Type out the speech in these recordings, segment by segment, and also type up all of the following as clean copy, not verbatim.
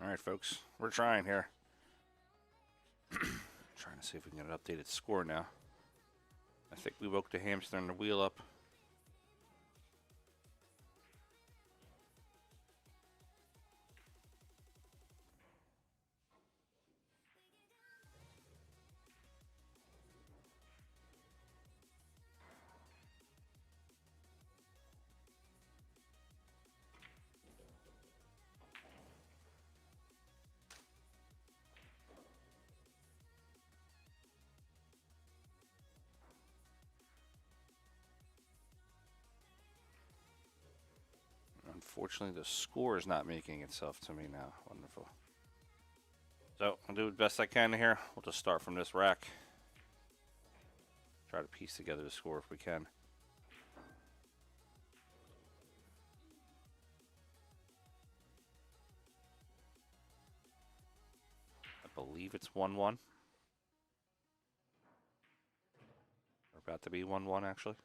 All right, folks, we're trying here. Trying to see if we can get an updated score now. I think we woke the hamster and the wheel up. Unfortunately, the score is not making itself to me now. Wonderful. So I'll do the best I can here. We'll just start from this rack. Try to piece together the score if we can. I believe it's 1-1. We're about to be 1-1 actually.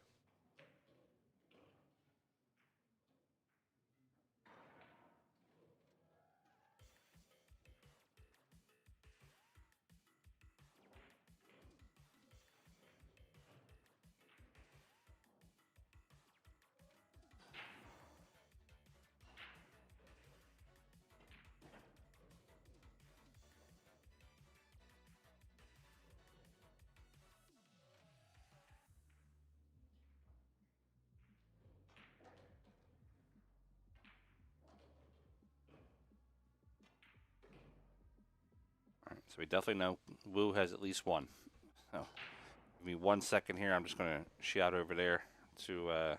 So we definitely know Wu has at least one. So give me 1 second here. I'm just going to shout over there to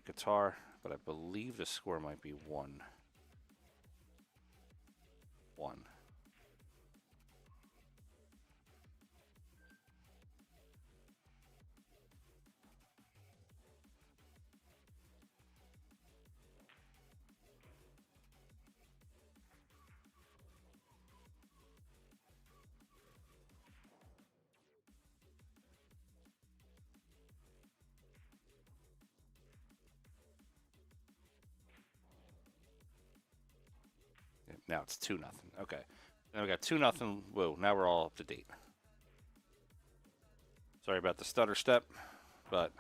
Qatar, but I believe the score might be 1-1. Now it's 2-0. Okay. Now we got 2-0. Whoa, now we're all up to date. Sorry about the stutter step, but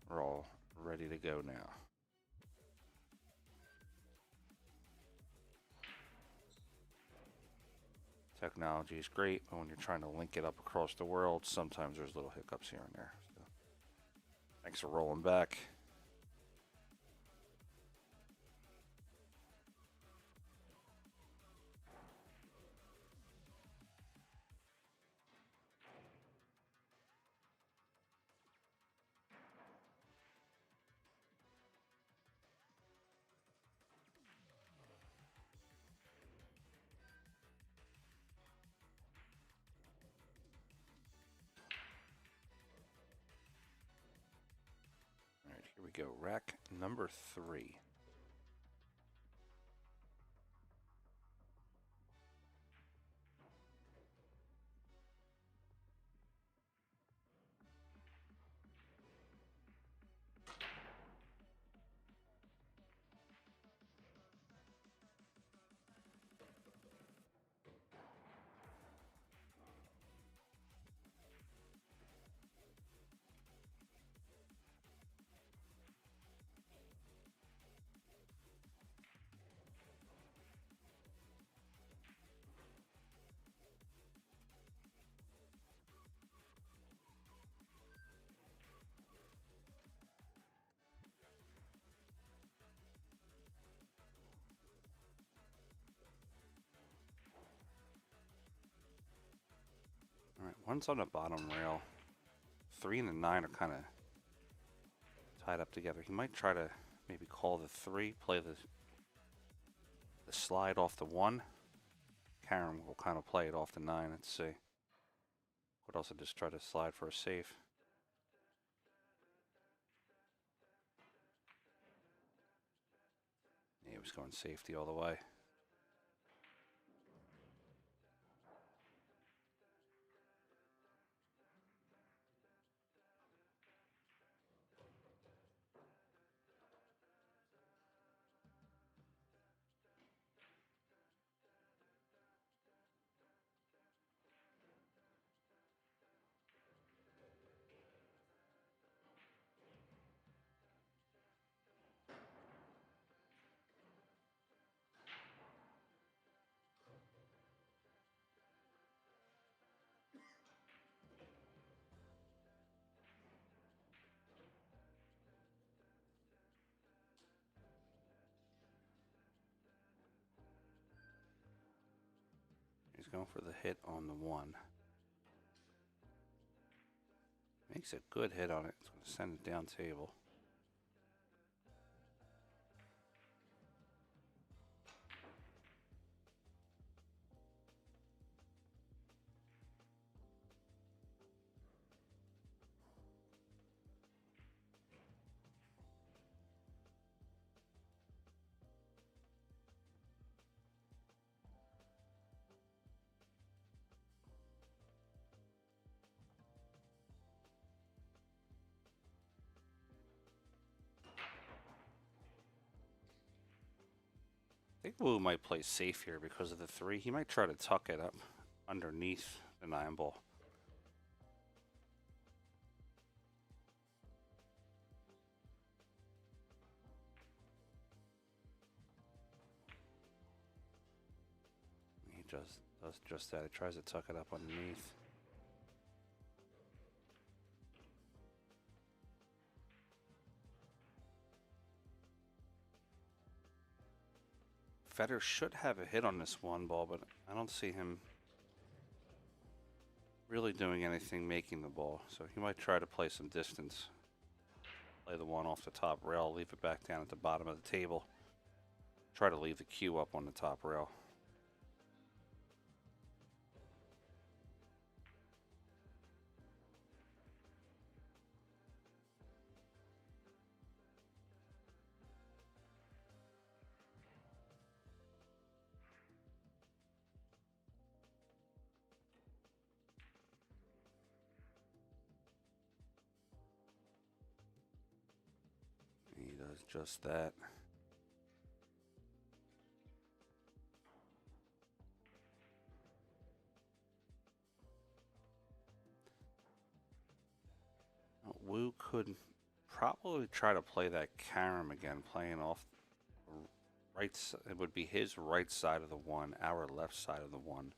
we're all ready to go now. Technology is great, but when you're trying to link it up across the world, sometimes there's little hiccups here and there. So, thanks for rolling back. Here we go, rack number 3. All right, one's on the bottom rail. 3 and the 9 are kind of tied up together. He might try to maybe call the 3, play the slide off the 1. Karen will kind of play it off the 9. Let's see. Could also just try to slide for a safe. Yeah, he was going safety all the way. going for the hit on the 1. Makes a good hit on it. It's going to send it down table. I think Wu might play safe here because of the 3. He might try to tuck it up underneath the 9 ball. He does just that. He tries to tuck it up underneath. FEDOR should have a hit on this 1 ball, but I don't see him really doing anything making the ball. So he might try to play some distance. Play the 1 off the top rail, leave it back down at the bottom of the table. Try to leave the cue up on the top rail. He does just that. Wu could probably try to play that carom again, playing off right. It would be his right side of the 1, our left side of the 1.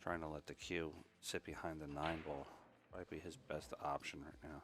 Trying to let the cue sit behind the 9 ball might be his best option right now.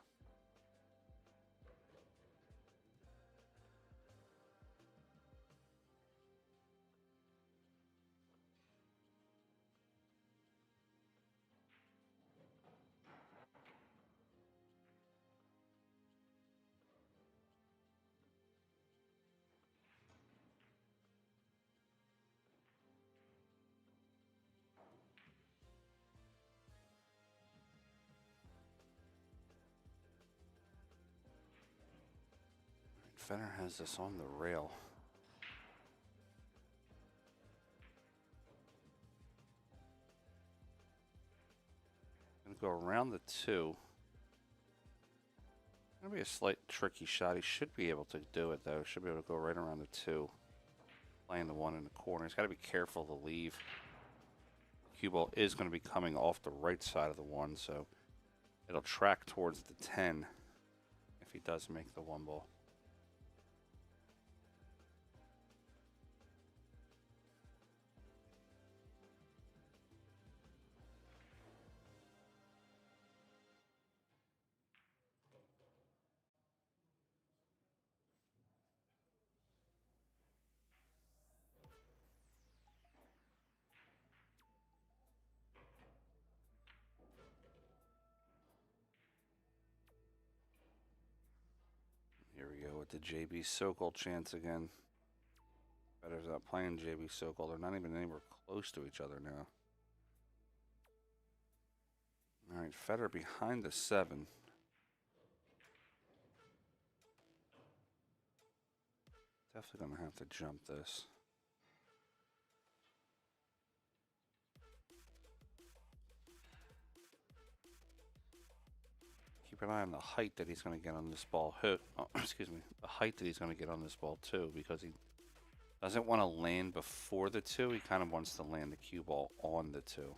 FEDOR has this on the rail. Gonna go around the 2. Gonna be a slight tricky shot. He should be able to do it though. Should be able to go right around the 2. Playing the 1 in the corner. He's got to be careful to leave. Cue ball is going to be coming off the right side of the 1, so it'll track towards the 10 if he does make the 1 ball. Here we go with the JB Sokol chance again. FEDOR's not playing JB Sokol. They're not even anywhere close to each other now. All right, FEDOR behind the 7. Definitely going to have to jump this. Keep an eye on the height that he's going to get on this ball. Excuse me. The height that he's going to get on this ball, too, because he doesn't want to land before the 2. He kind of wants to land the cue ball on the 2. All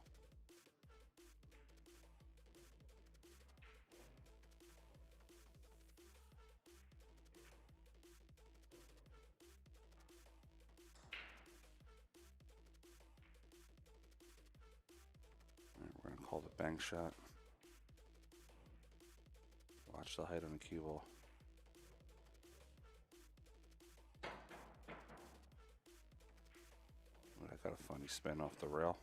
right, we're going to call the bank shot. Watch the height on the cue ball. That got a funny spin off the rail.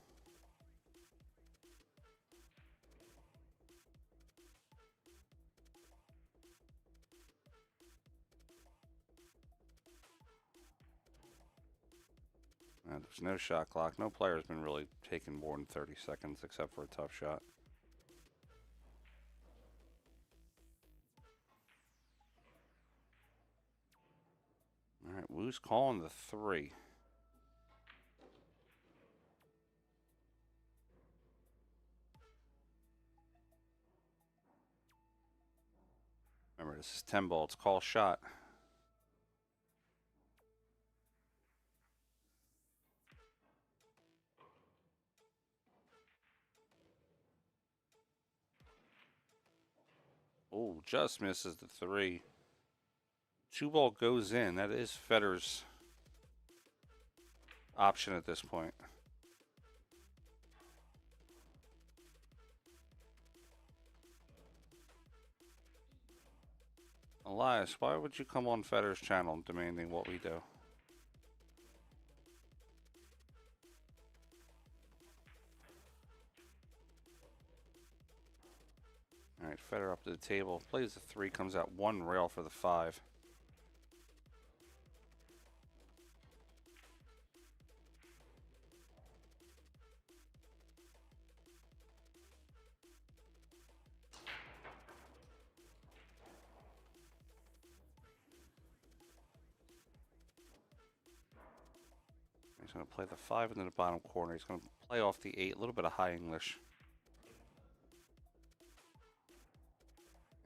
There's no shot clock. No player's been really taking more than 30 seconds except for a tough shot. All right, Wu's calling the 3. Remember, this is 10 ball. It's call shot. Oh, just misses the 3. 2 ball goes in. That is FEDOR's option at this point. Elias, why would you come on FEDOR's channel demanding what we do? All right, FEDOR up to the table. Plays the 3, comes out 1 rail for the 5. He's going to play the 5 into the bottom corner. He's going to play off the 8, a little bit of high English.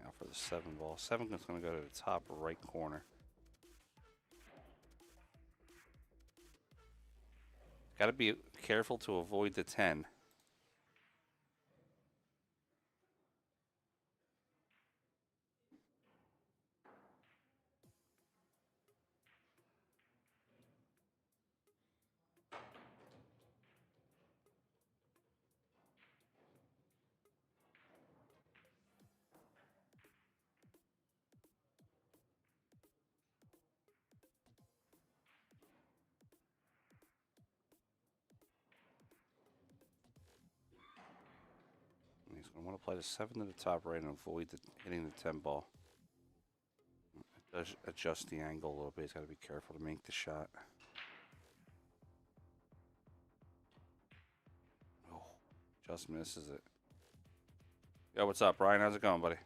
Now for the 7 ball. 7 is going to go to the top right corner. Got to be careful to avoid the 10. He's going to want to play the 7 to the top right and avoid hitting the 10 ball. It does adjust the angle a little bit. He's got to be careful to make the shot. Oh, just misses it. Yo, what's up, Brian? How's it going, buddy?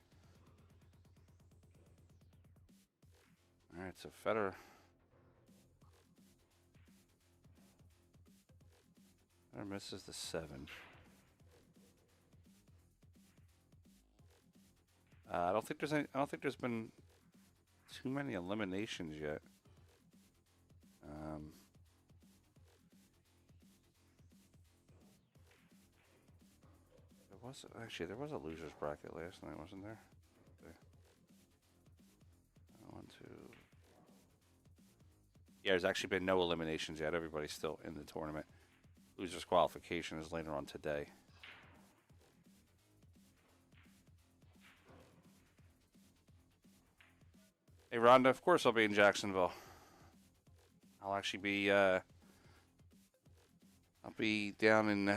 All right, so FEDOR. FEDOR misses the 7. I don't think there's been too many eliminations yet. There was a losers bracket last night, wasn't there? Okay. 1, 2. Yeah, there's actually been no eliminations yet. Everybody's still in the tournament. Losers qualification is later on today. Hey, Rhonda, of course I'll be in Jacksonville. I'll actually be, I'll be down in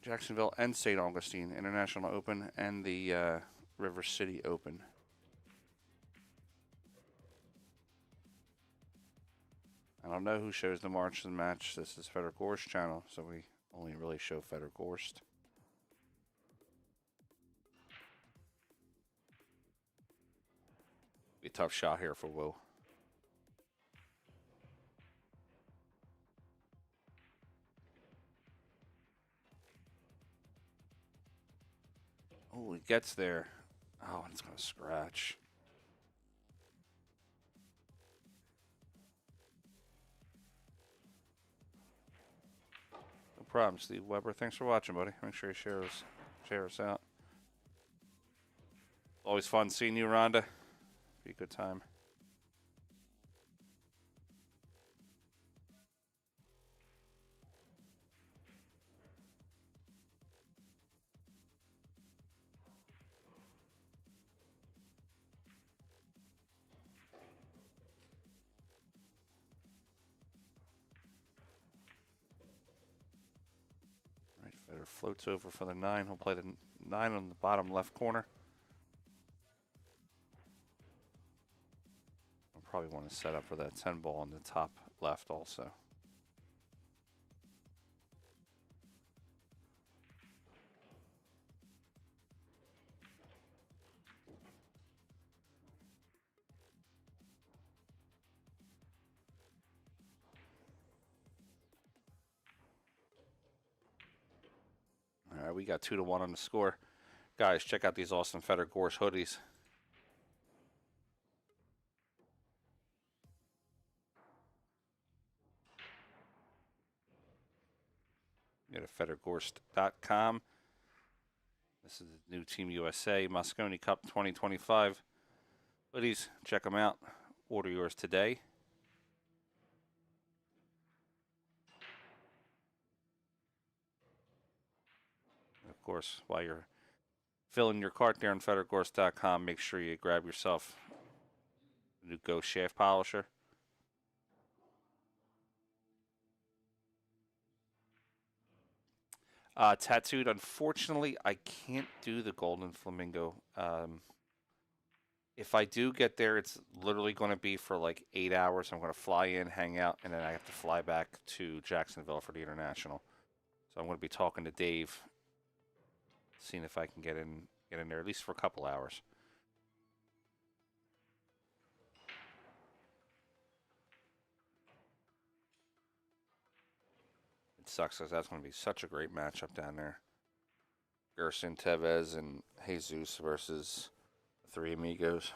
Jacksonville and St. Augustine International Open and the River City Open. I don't know who shows the March and Match. This is FEDOR GORST channel, so we only really show FEDOR GORST. Be a tough shot here for Wu. Oh, he gets there. Oh, and it's going to scratch. No problem, Steve Weber. Thanks for watching, buddy. Make sure you share us out. Always fun seeing you, Rhonda. Be a good time. Either floats over for the 9. He'll play the 9 on the bottom left corner. I'll probably want to set up for that 10 ball on the top left also. All right, we got 2-1 on the score. Guys, check out these awesome FEDOR GORST hoodies. Go to FEDORGORST.com. This is the new Team USA Mosconi Cup 2025 hoodies. Check them out. Order yours today. Of course, while you're filling your cart there on FEDORGORST.com, make sure you grab yourself a new Ghost Shaft Polisher. Tattooed, unfortunately, I can't do the Golden Flamingo. If I do get there, it's literally going to be for like 8 hours. I'm going to fly in, hang out, and then I have to fly back to Jacksonville for the International. So I'm going to be talking to Dave, seeing if I can get in there at least for a couple hours. It sucks because that's going to be such a great matchup down there. Gerson, Tevez, and Jesus versus the Three Amigos.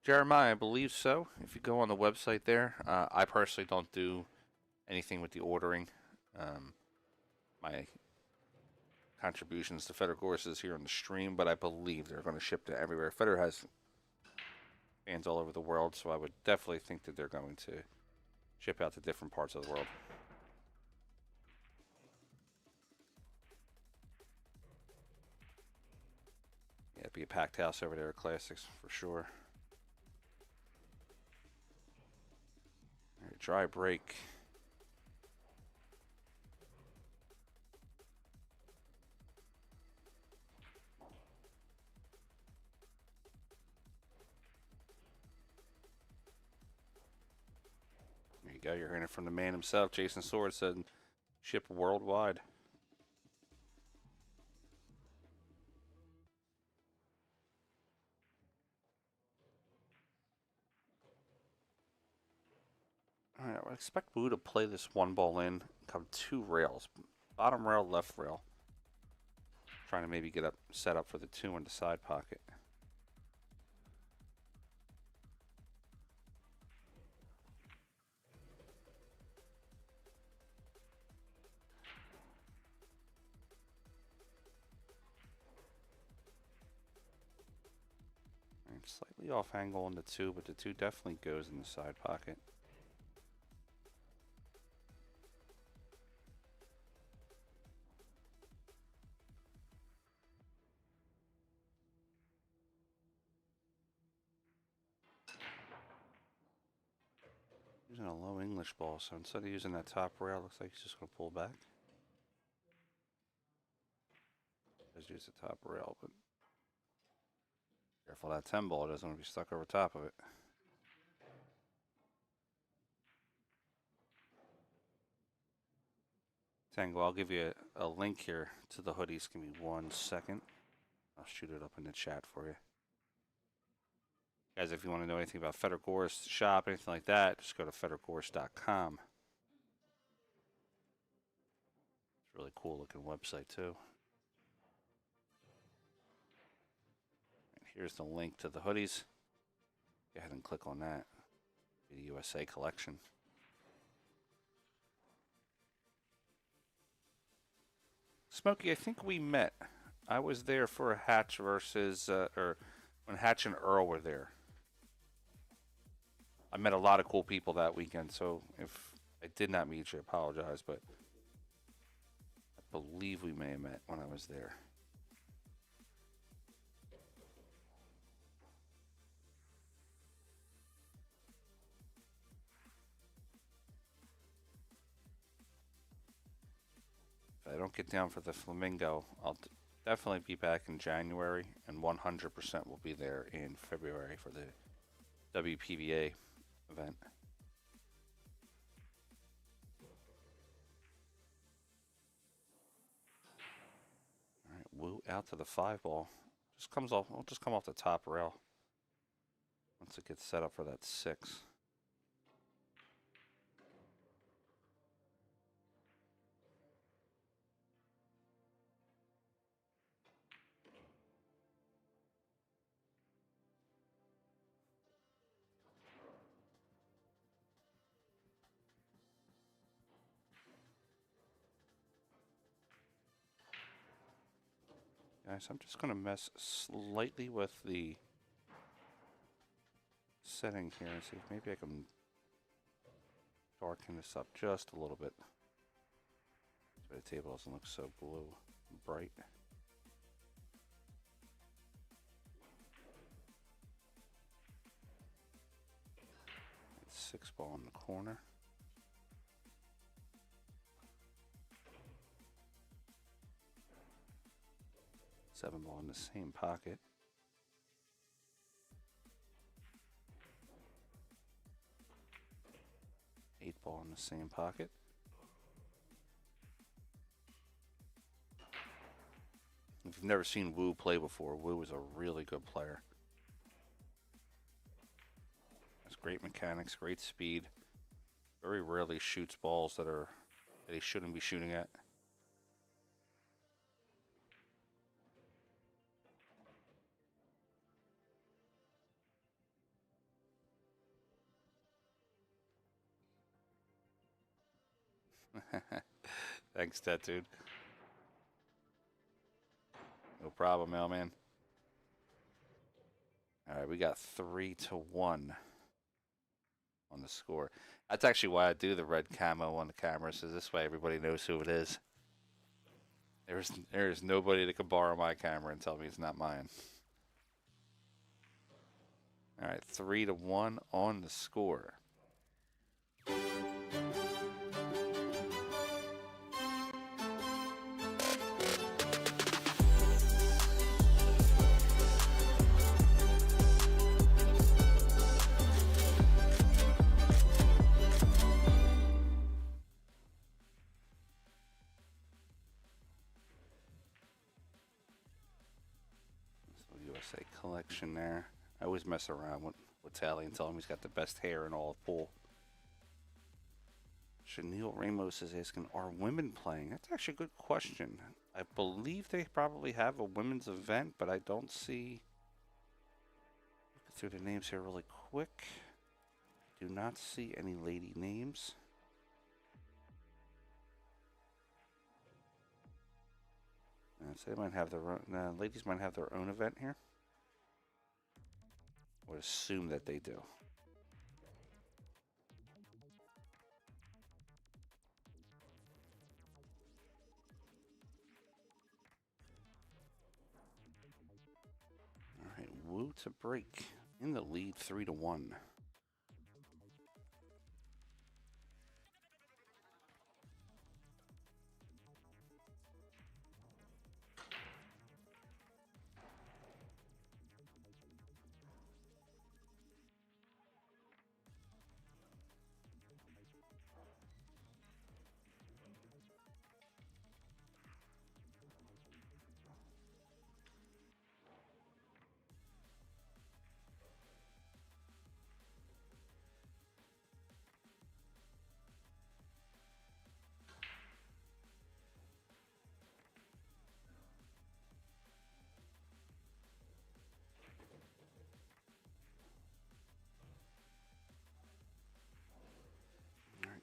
Jeremiah, I believe so. If you go on the website there, I personally don't do anything with the ordering. My contributions to FEDOR GORST is here on the stream, but I believe they're going to ship to everywhere. FEDOR has fans all over the world, so I would definitely think that they're going to ship out to different parts of the world. Yeah, it'd be a packed house over there at Classics for sure. All right, dry break. There you go. You're hearing it from the man himself. Jason Sword said ship worldwide. All right, I expect Boo to play this one ball in, come 2 rails, bottom rail, left rail. Trying to maybe get up, set up for the 2 in the side pocket. Slightly off angle on the 2, but the 2 definitely goes in the side pocket. Using a low English ball, so instead of using that top rail, looks like he's just going to pull back. Just use the top rail, but careful that 10 ball doesn't want to be stuck over top of it. Tango, I'll give you a link here to the hoodies. Give me 1 second. I'll shoot it up in the chat for you. Guys, if you want to know anything about FEDOR GORST shop, anything like that, just go to FEDORGORST.com. It's a really cool looking website too. And here's the link to the hoodies. Go ahead and click on that. The USA collection. Smokey, I think we met. I was there for a Hatch versus, or when Hatch and Earl were there. I met a lot of cool people that weekend, so if I did not meet you, I apologize, but I believe we may have met when I was there. don't get down for the Flamingo, I'll definitely be back in January, and 100% will be there in February for the WPBA event. All right, Wu out to the 5-ball. Just comes off. I'll just come off the top rail once it gets set up for that 6. Guys, I'm just going to mess slightly with the setting here and see if maybe I can darken this up just a little bit so the table doesn't look so blue and bright. 6-ball in the corner. Seven ball in the same pocket. Eight ball in the same pocket. If you've never seen Wu play before, Wu is a really good player. Has great mechanics, great speed. Very rarely shoots balls that he shouldn't be shooting at. Thanks, Tattooed. No problem, mailman. All right, we got 3-1 on the score. That's actually why I do the red camo on the camera, so this way everybody knows who it is. There's nobody that can borrow my camera and tell me it's not mine. All right, 3-1 on the score. Collection there. I always mess around with Tally and tell him he's got the best hair in all of pool. Chanel Ramos is asking, are women playing? That's actually a good question. I believe they probably have a women's event, but I don't see. Look through the names here really quick. Do not see any lady names. So they might have their own. Ladies might have their own event here. I would assume that they do. All right, Wu to break in the lead, 3-1.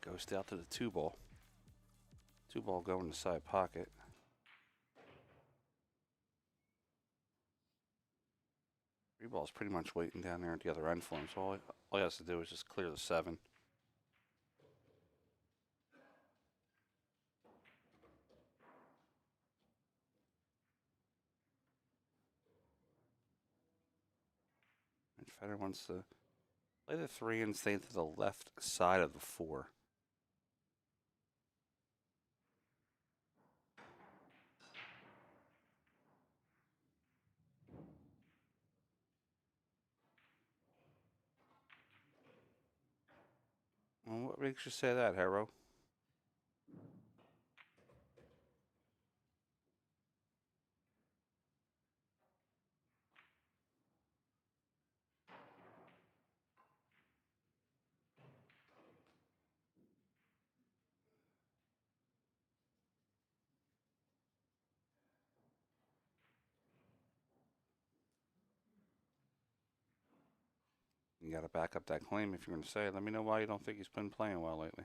Goes out to the 2-ball. 2-ball going to side pocket. Three ball's pretty much waiting down there at the other end for him, so all he has to do is just clear the 7. And Feder wants to play the 3 and stay to the left side of the 4. makes you say that, Hero? You got to back up that claim if you're going to say it. Let me know why you don't think he's been playing well lately.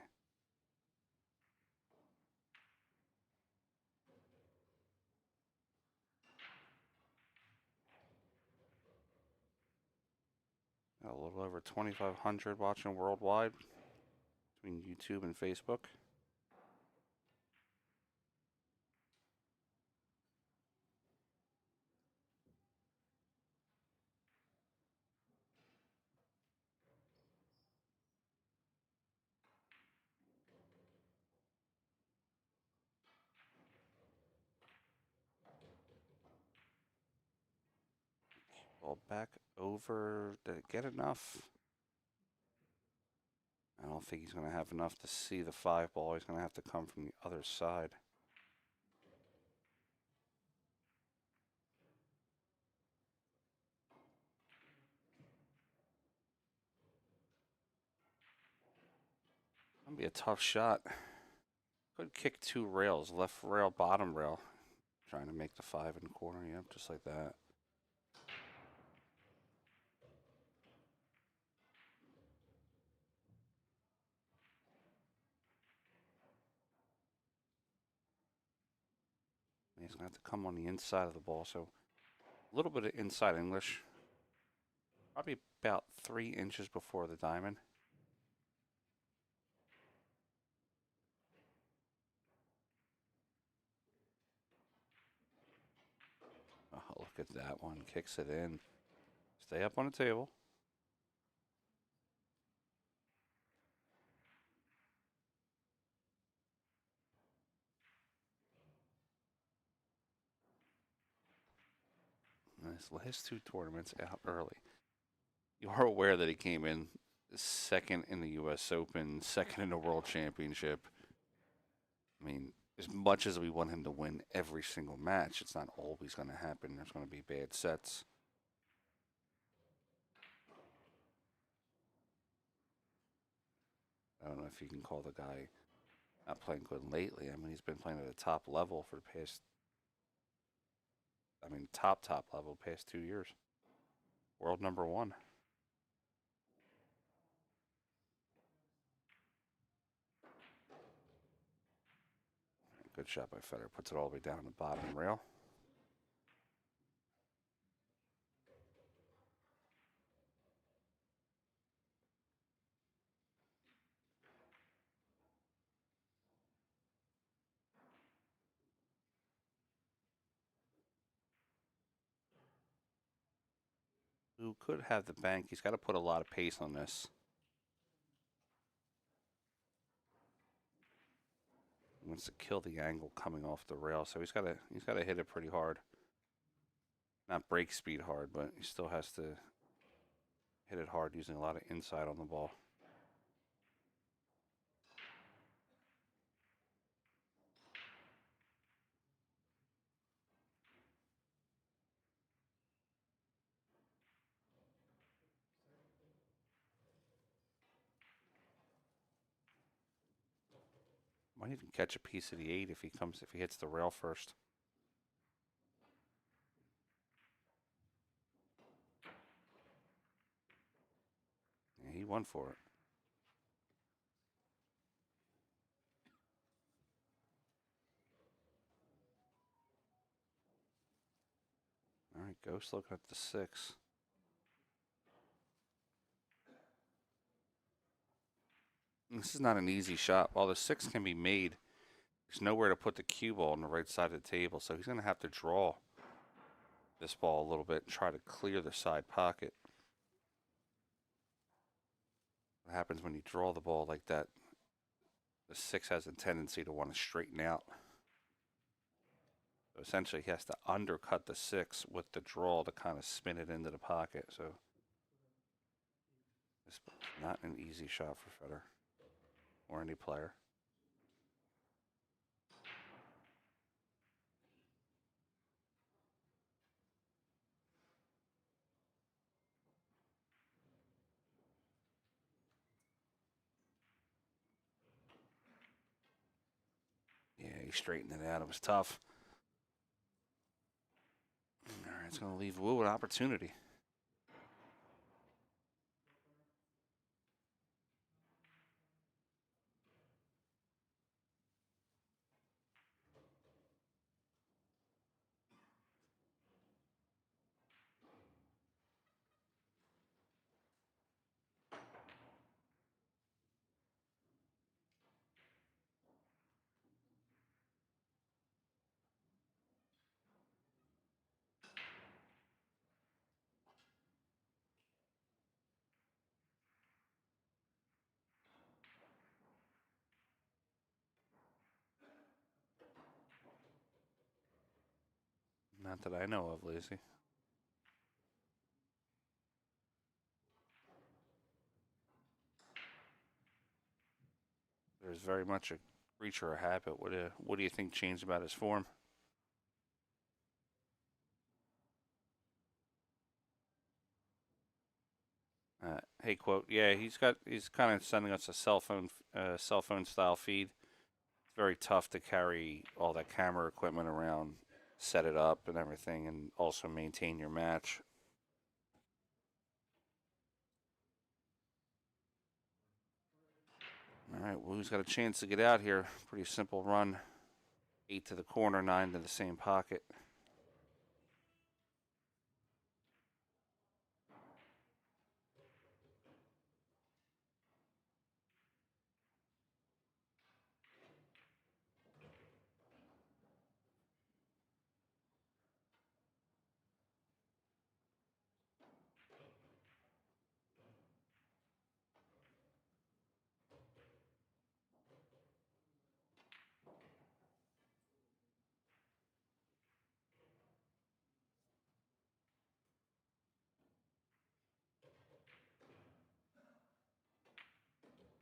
Got a little over 2,500 watching worldwide between YouTube and Facebook. Ball back over. Did it get enough? I don't think he's going to have enough to see the 5 ball. He's going to have to come from the other side. Gonna be a tough shot. Could kick 2 rails, left rail, bottom rail. Trying to make the 5 in the corner, yep, just like that. He's going to have to come on the inside of the ball, so a little bit of inside English. Probably about 3 inches before the diamond. Oh, look at that one. Kicks it in. Stay up on the table. His last 2 tournaments out early. You are aware that he came in second in the U.S. Open, second in the World Championship. I mean, as much as we want him to win every single match, it's not always going to happen. There's going to be bad sets. I don't know if you can call the guy not playing good lately. I mean, he's been playing at a top level for the past, top level past 2 years. World number 1. Good shot by Federer. Puts it all the way down the bottom rail. Who could have the bank. He's got to put a lot of pace on this. He wants to kill the angle coming off the rail, so he's got to hit it pretty hard. Not break speed hard, but he still has to hit it hard using a lot of inside on the ball. Might even catch a piece of the 8 if he hits the rail first. Yeah, he won for it. All right, Ghost looking at the 6. This is not an easy shot. While the 6 can be made, there's nowhere to put the cue ball on the right side of the table, so he's going to have to draw this ball a little bit and try to clear the side pocket. What happens when you draw the ball like that? The 6 has a tendency to want to straighten out. So essentially, he has to undercut the 6 with the draw to kind of spin it into the pocket. So it's not an easy shot for Federer. or any player. Yeah, he straightened it out. It was tough. All right, it's going to leave Wu an opportunity. Not that I know of, Lacey. There's very much a creature or habit. What do you think changed about his form? Hey, quote. Yeah, he's kind of sending us a cell phone style feed. It's very tough to carry all that camera equipment around, set it up and everything, and also maintain your match. All right, Wu's got a chance to get out here. Pretty simple run. 8 to the corner, 9 to the same pocket.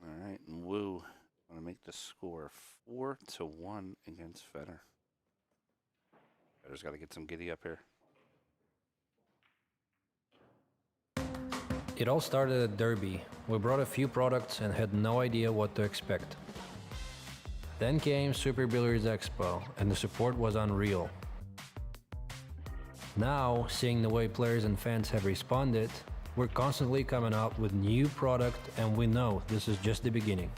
All right, and Wu going to make the score 4-1 against Fedor. Fedor's got to get some giddy up here. It all started at Derby. We brought a few products and had no idea what to expect. Then came Super Billiards Expo, and the support was unreal. Now, seeing the way players and fans have responded, we're constantly coming out with new product, and we know this is just the beginning.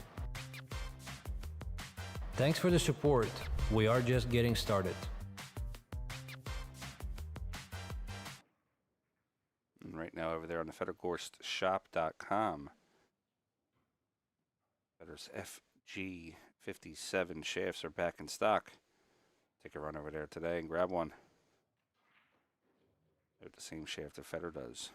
Thanks for the support. We are just getting started. And right now over there on the FEDORGORSTshop.com, Fedor's FG57 shafts are back in stock. Take a run over there today and grab one. They're the same shaft that Fedor does.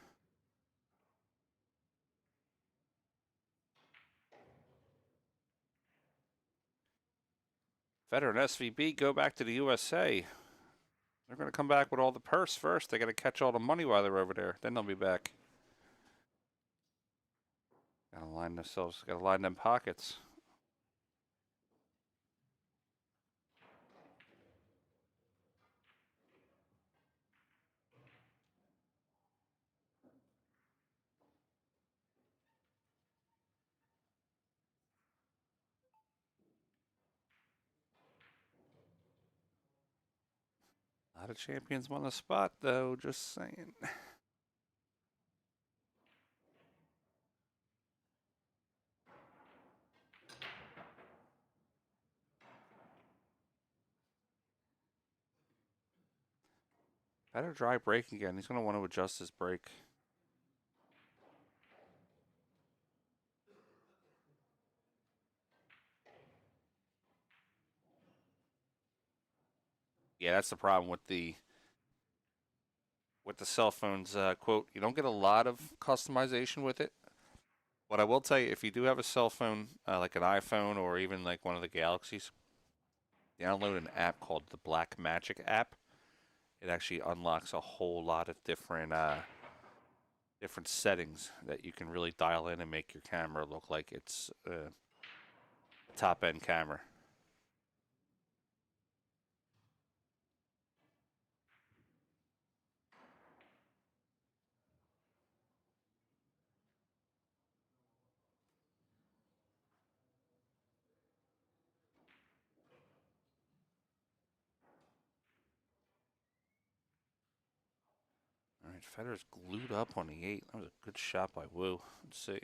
Fedor and SVB go back to the USA. They're going to come back with all the purse first. They got to catch all the money while they're over there. Then they'll be back. Got to line themselves. Got to line them pockets. A lot of champions won the spot, though. Just saying. Better dry break again. He's going to want to adjust his break. Yeah, that's the problem with the cell phones. Quote, you don't get a lot of customization with it. But I will tell you, if you do have a cell phone, like an iPhone or even like one of the Galaxies, download an app called the Black Magic app. It actually unlocks a whole lot of different settings that you can really dial in and make your camera look like it's top end camera. All right, Federer's glued up on the 8. That was a good shot by Wu. Let's see.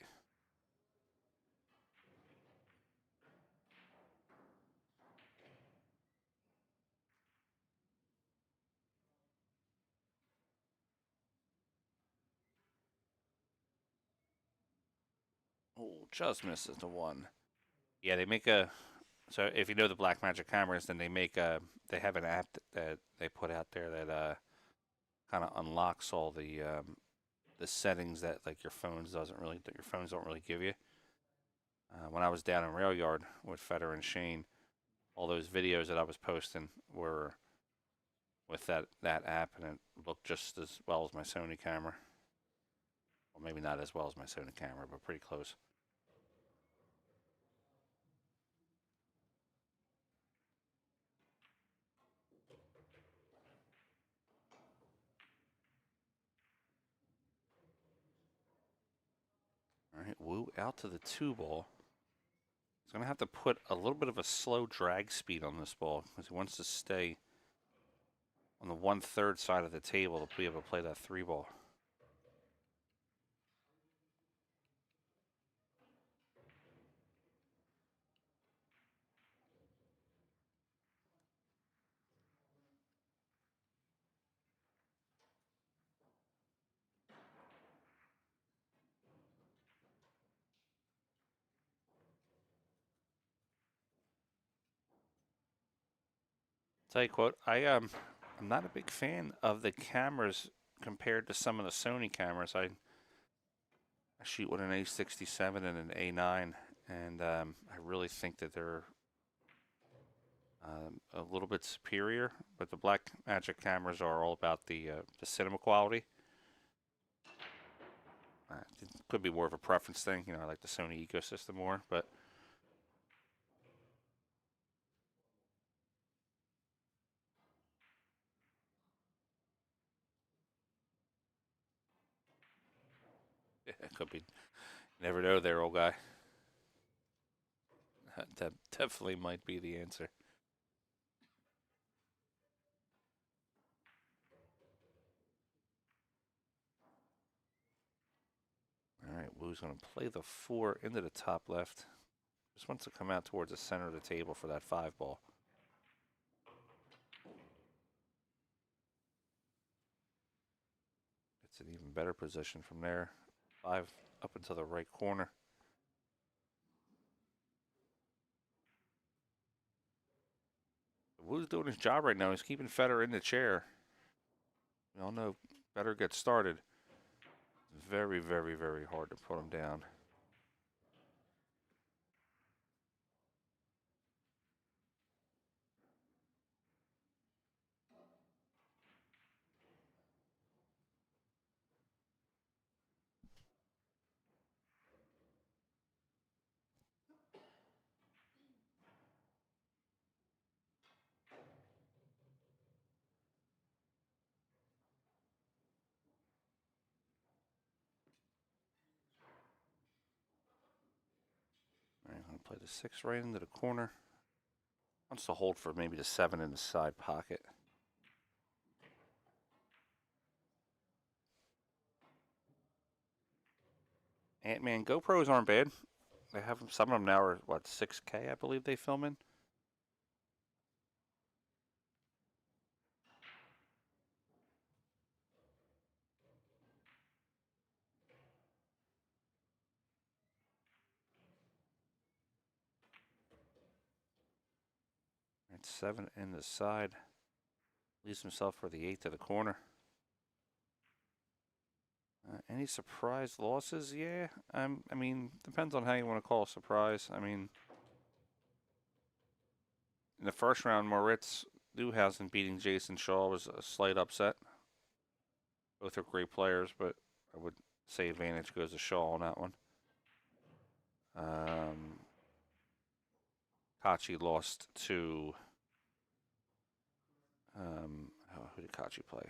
Oh, just misses the 1. Yeah, they make a. So if you know the Blackmagic cameras, then they have an app that they put out there that kind of unlocks all the settings that like your phones don't really give you. When I was down in Rail Yard with Federer and Shane, all those videos that I was posting were with that app, and it looked just as well as my Sony camera. Well, maybe not as well as my Sony camera, but pretty close. All right, Wu out to the 2 ball. He's going to have to put a little bit of a slow drag speed on this ball because he wants to stay on the 1/3 side of the table to be able to play that 3 ball. Tell you what, I'm not a big fan of the cameras compared to some of the Sony cameras. I shoot with an A67 and an A9, and I really think that they're a little bit superior. But the Blackmagic cameras are all about the cinema quality. It could be more of a preference thing. You know, I like the Sony ecosystem more, but. It could be. Never know there, old guy. That definitely might be the answer. All right, Wu's going to play the 4 into the top left. Just wants to come out towards the center of the table for that 5 ball. It's an even better position from there. 5 up into the right corner. Wu's doing his job right now. He's keeping Federer in the chair. We all know Federer gets started. Very, very, very hard to put him down. All right, I'm going to play the 6 right into the corner. Wants to hold for maybe the 7 in the side pocket. Ant-Man GoPros aren't bad. They have some of them now are what 6K, I believe they film in. Right, 7 in the side. Leaves himself for the 8 to the corner. Any surprise losses? Yeah, I mean, depends on how you want to call a surprise. I mean, in the first round, Moritz Neuhausen beating Jason Shaw was a slight upset. Both are great players, but I would say advantage goes to Shaw on that one. Kachi lost to. Who did Kachi play?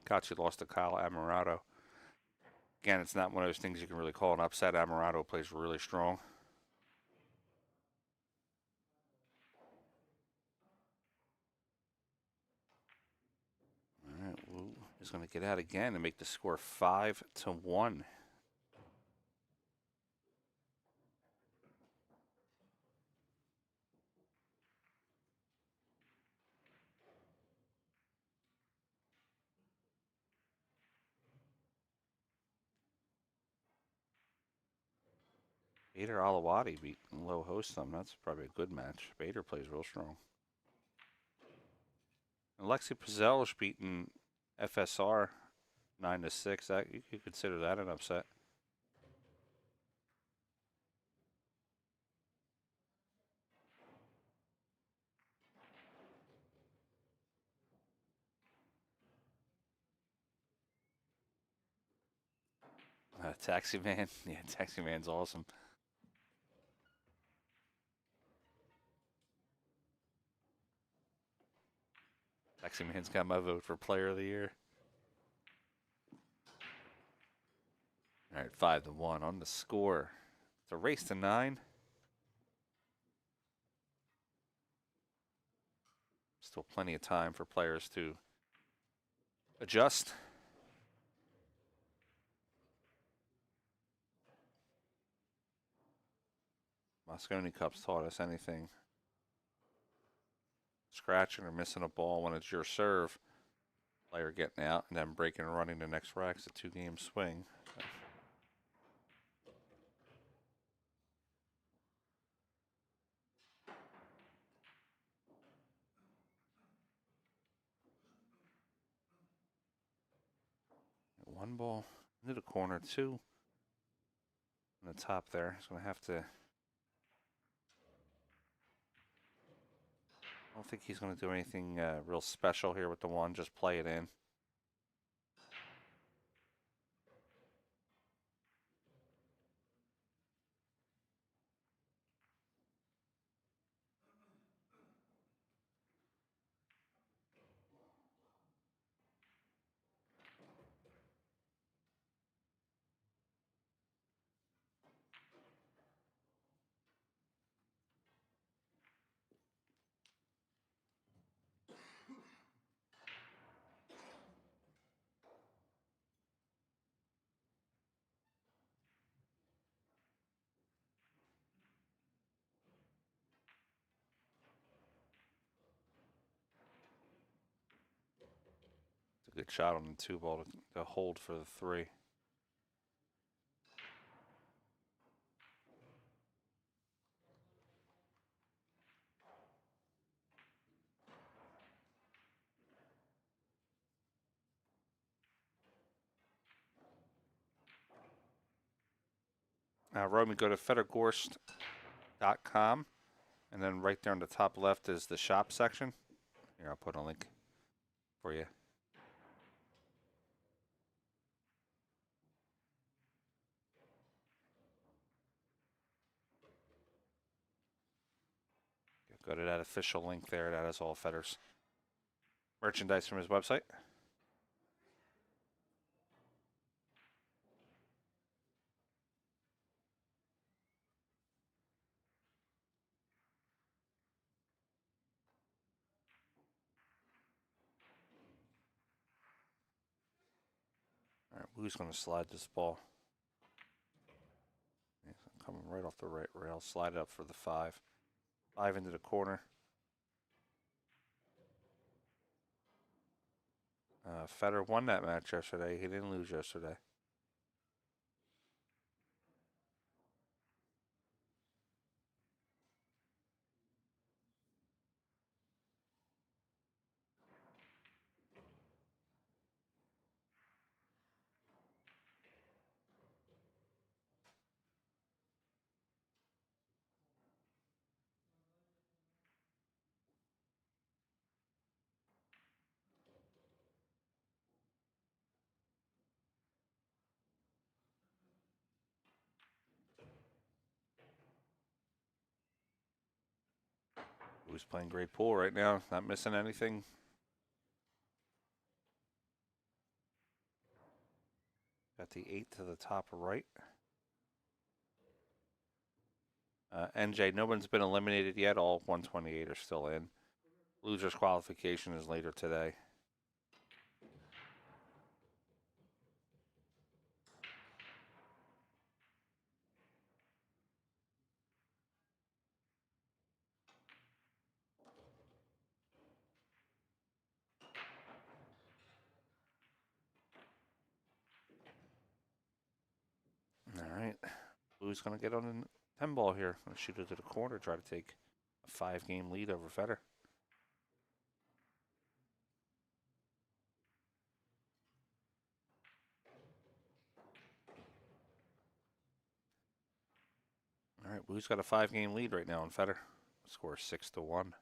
Kachi lost to Kyle Amarato. Again, it's not one of those things you can really call an upset. Amarato plays really strong. All right, Wu is going to get out again and make the score 5-1. Bader Alawadi beat Low Hostum. That's probably a good match. Bader plays real strong. Alexei Pazelj beating FSR 9-6. That you could consider that an upset. Taxi Man. Yeah, Taxi Man's awesome. Taxi Man's got my vote for Player of the Year. All right, 5-1 on the score. It's a race to 9. Still plenty of time for players to adjust. Moscone Cup's taught us anything. Scratching or missing a ball when it's your serve. Player getting out and then breaking and running the next rack's a 2-game swing. One ball into the corner, 2 on the top there. He's going to have to. I don't think he's going to do anything real special here with the 1. Just play it in. It's a good shot on the 2 ball to hold for the 3. Romy, go to FEDOR GORST.com, and then right there on the top left is the shop section. Here, I'll put a link for you. Go to that official link there. That has all Fedor's merchandise from his website. All right, who's going to slide this ball? He's coming right off the right rail. Slide it up for the 5. 5 into the corner. Fedor won that match yesterday. He didn't lose yesterday. Who's playing great pool right now? Not missing anything. Got the 8 to the top right. NJ, no one's been eliminated yet. All 128 are still in. Losers qualification is later today. All right. Who's going to get on the 10 ball here? Let's shoot it to the corner, try to take a 5-game lead over FEDOR. All right, Woo's got a 5-game lead right now on FEDOR. Score 6-1.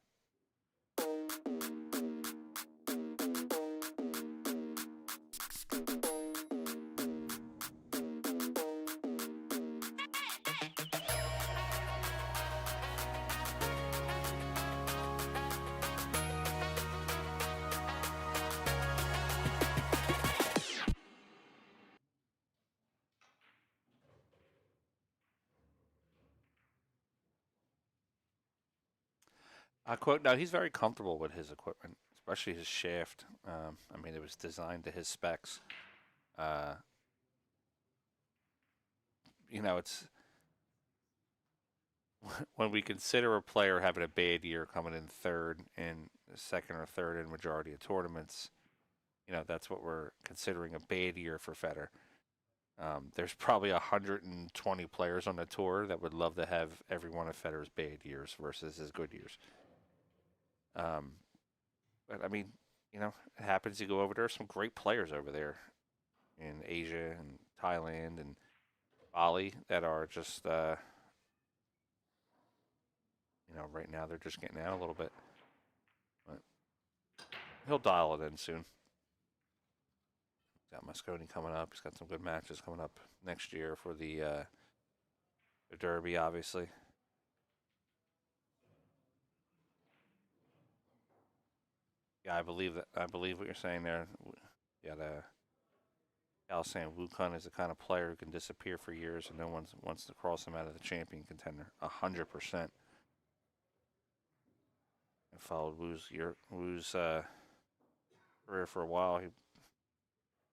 Quote, now he's very comfortable with his equipment, especially his shaft. I mean, it was designed to his specs. You know, it's when we consider a player having a bad year coming in third in second or third in majority of tournaments, you know, that's what we're considering a bad year for FEDOR. There's probably 120 players on the tour that would love to have every one of FEDOR's bad years versus his good years. But I mean, you know, it happens. You go over there, some great players over there in Asia and Thailand and Bali that are just, you know, right now they're just getting out a little bit. But he'll dial it in soon. Got Mosconi coming up. He's got some good matches coming up next year for the Derby, obviously. Yeah, I believe that. I believe what you're saying there. You got Cal saying KUN is the kind of player who can disappear for years and no one wants to cross him out of the champion contender. 100%. I followed Wu's career for a while. He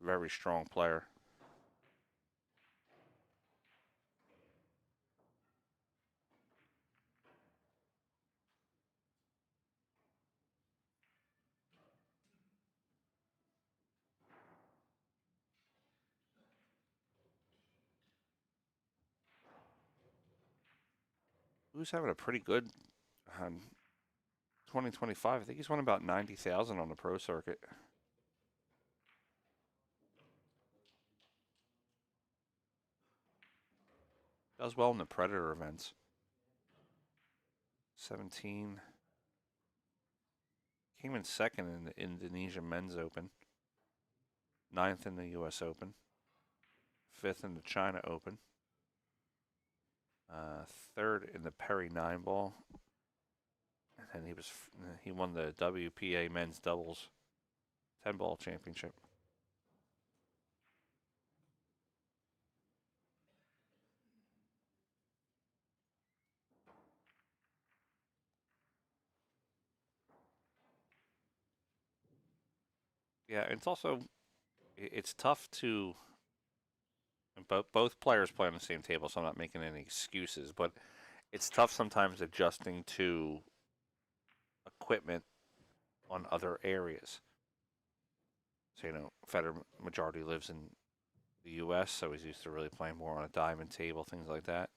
very strong player. Wu's having a pretty good 2025. I think he's won about 90,000 on the pro circuit. Does well in the Predator events. 17. Came in second in the Indonesia Men's Open. 9th in the U.S. Open. 5th in the China Open. 3rd in the Perry 9-ball. And he won the WPA Men's Doubles 10-ball championship. Yeah, it's tough to. Both players play on the same table, so I'm not making any excuses. But it's tough sometimes adjusting to equipment on other areas. So, you know, FEDOR majority lives in the U.S., so he's used to really playing more on a diamond table, things like that.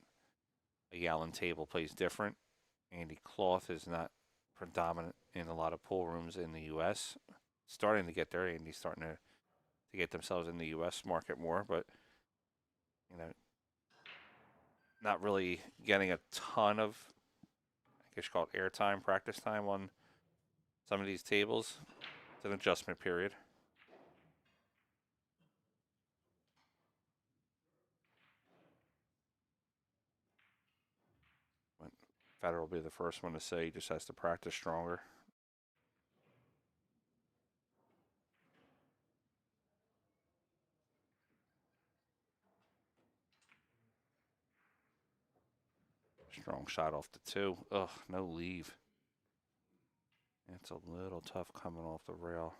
A Yalin table plays different. Andy Cloth is not predominant in a lot of pool rooms in the U.S. Starting to get there. Andy's starting to get themselves in the U.S. market more, but, you know, not really getting a ton of, I guess you call it airtime, practice time on some of these tables. It's an adjustment period. Federer will be the first one to say he just has to practice stronger. Strong shot off the 2. Ugh, no leave. It's a little tough coming off the rail.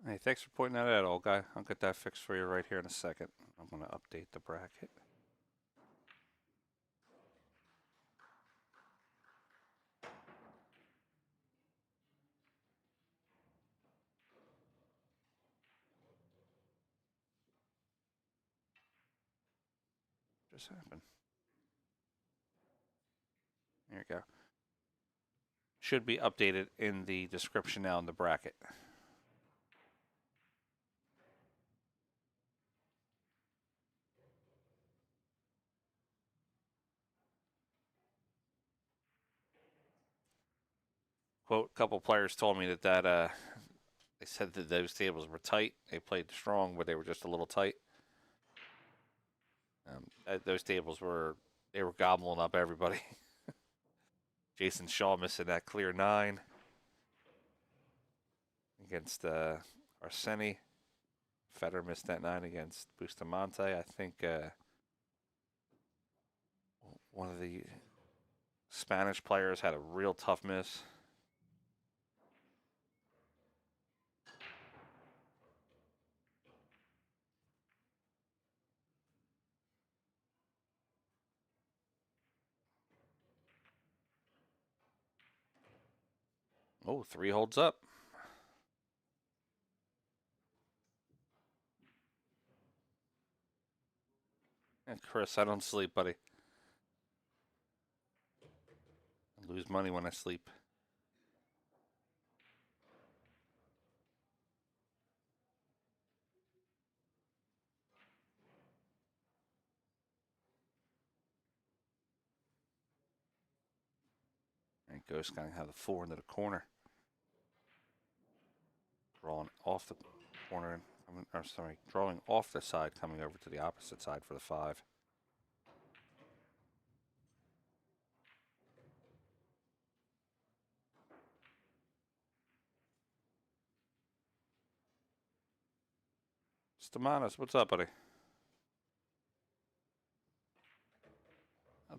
Hey, thanks for pointing that out, old guy. I'll get that fixed for you right here in a second. I'm going to update the bracket. Just happened. There you go. Should be updated in the description now in the bracket. Quote, a couple players told me that they said that those tables were tight. They played strong, but they were just a little tight. Those tables were gobbling up everybody. Jason Shaw missing that clear 9 against Arseni. Federer missed that 9 against Bustamante. I think one of the Spanish players had a real tough miss. Oh, 3 holds up. And Chris, I don't sleep, buddy. I lose money when I sleep. And Ghost going to have the 4 into the corner. Drawing off the corner, or sorry, drawing off the side, coming over to the opposite side for the 5. Stamanos, what's up, buddy?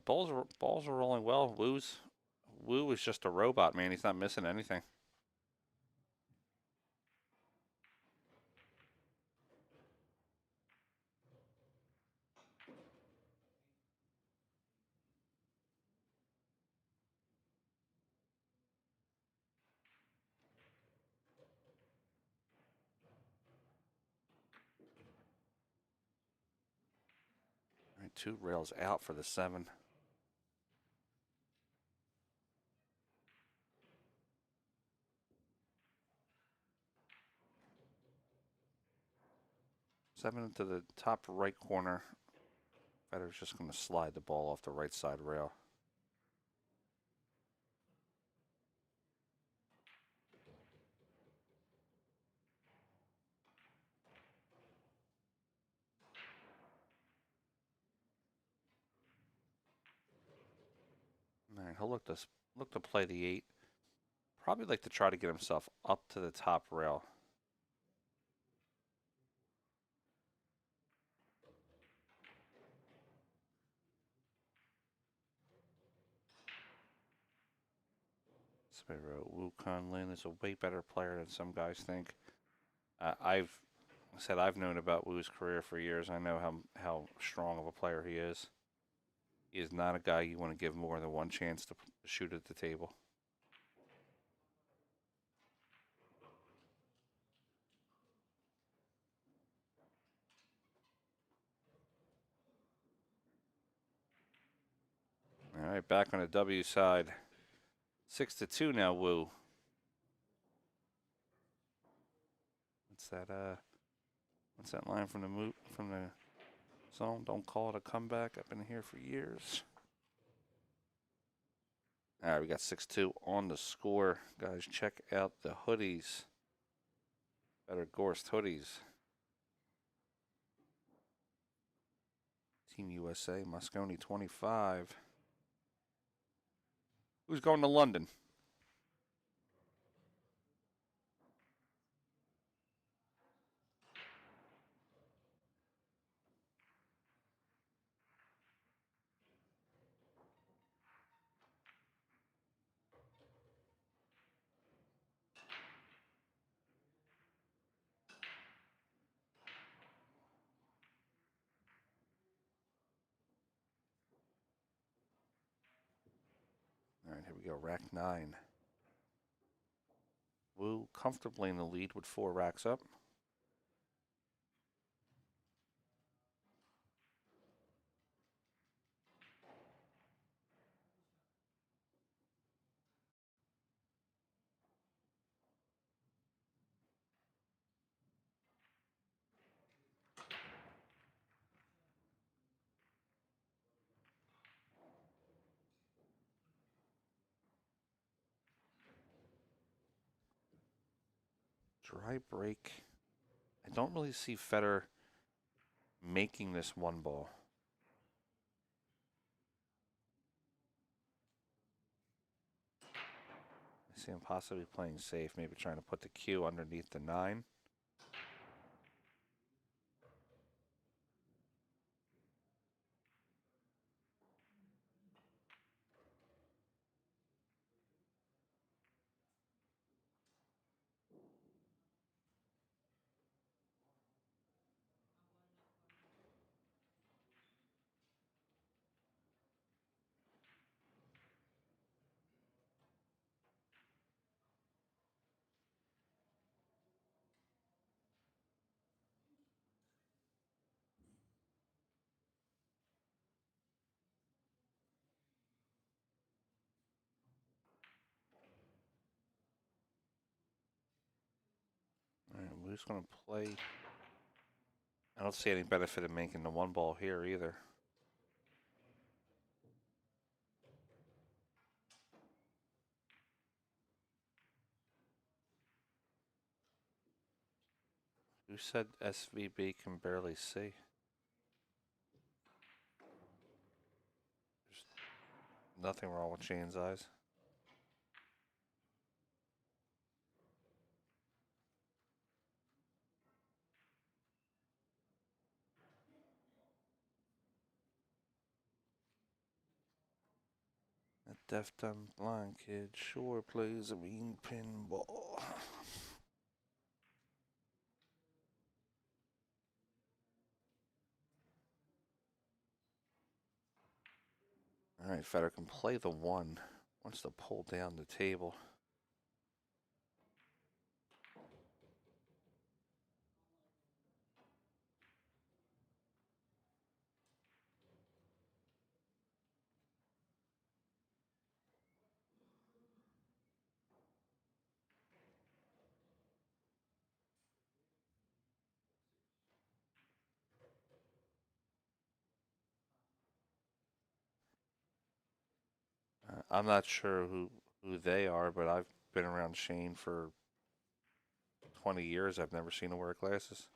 Balls are rolling well. Woo is just a robot, man. He's not missing anything. All right, 2 rails out for the 7. Seven into the top right corner. Federer's just going to slide the ball off the right side rail. All right, he'll look to play the 8. Probably like to try to get himself up to the top rail. Somebody wrote Wukong Lin is a way better player than some guys think. I've known about Wu's career for years. I know how strong of a player he is. He is not a guy you want to give more than one chance to shoot at the table. All right, back on the W side. 6-2 now, Woo. What's that line from the song? Don't call it a comeback. I've been here for years. All right, we got 6-2 on the score. Guys, check out the hoodies. FEDOR GORST hoodies. Team USA, Moscone 25. Who's going to London? All right, here we go. Rack 9. Woo comfortably in the lead with 4 racks up. Dry break. I don't really see FEDOR making this one ball. I see him possibly playing safe, maybe trying to put the Q underneath the 9. All right, we're just going to play. I don't see any benefit in making the one ball here either. Who said SVB can barely see? There's nothing wrong with Shane's eyes. That deaf dumb blind kid sure plays a mean pinball. All right, FEDOR can play the 1. Wants to pull down the table. I'm not sure who they are, but I've been around Shane for 20 years. I've never seen him wear glasses.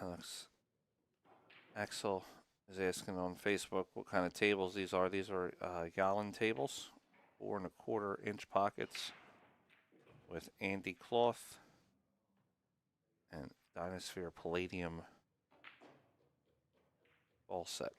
Alex Axel is asking on Facebook what kind of tables these are. These are Gallon tables, 4.25-inch pockets with Andy cloth and Dynasphere Palladium ball set.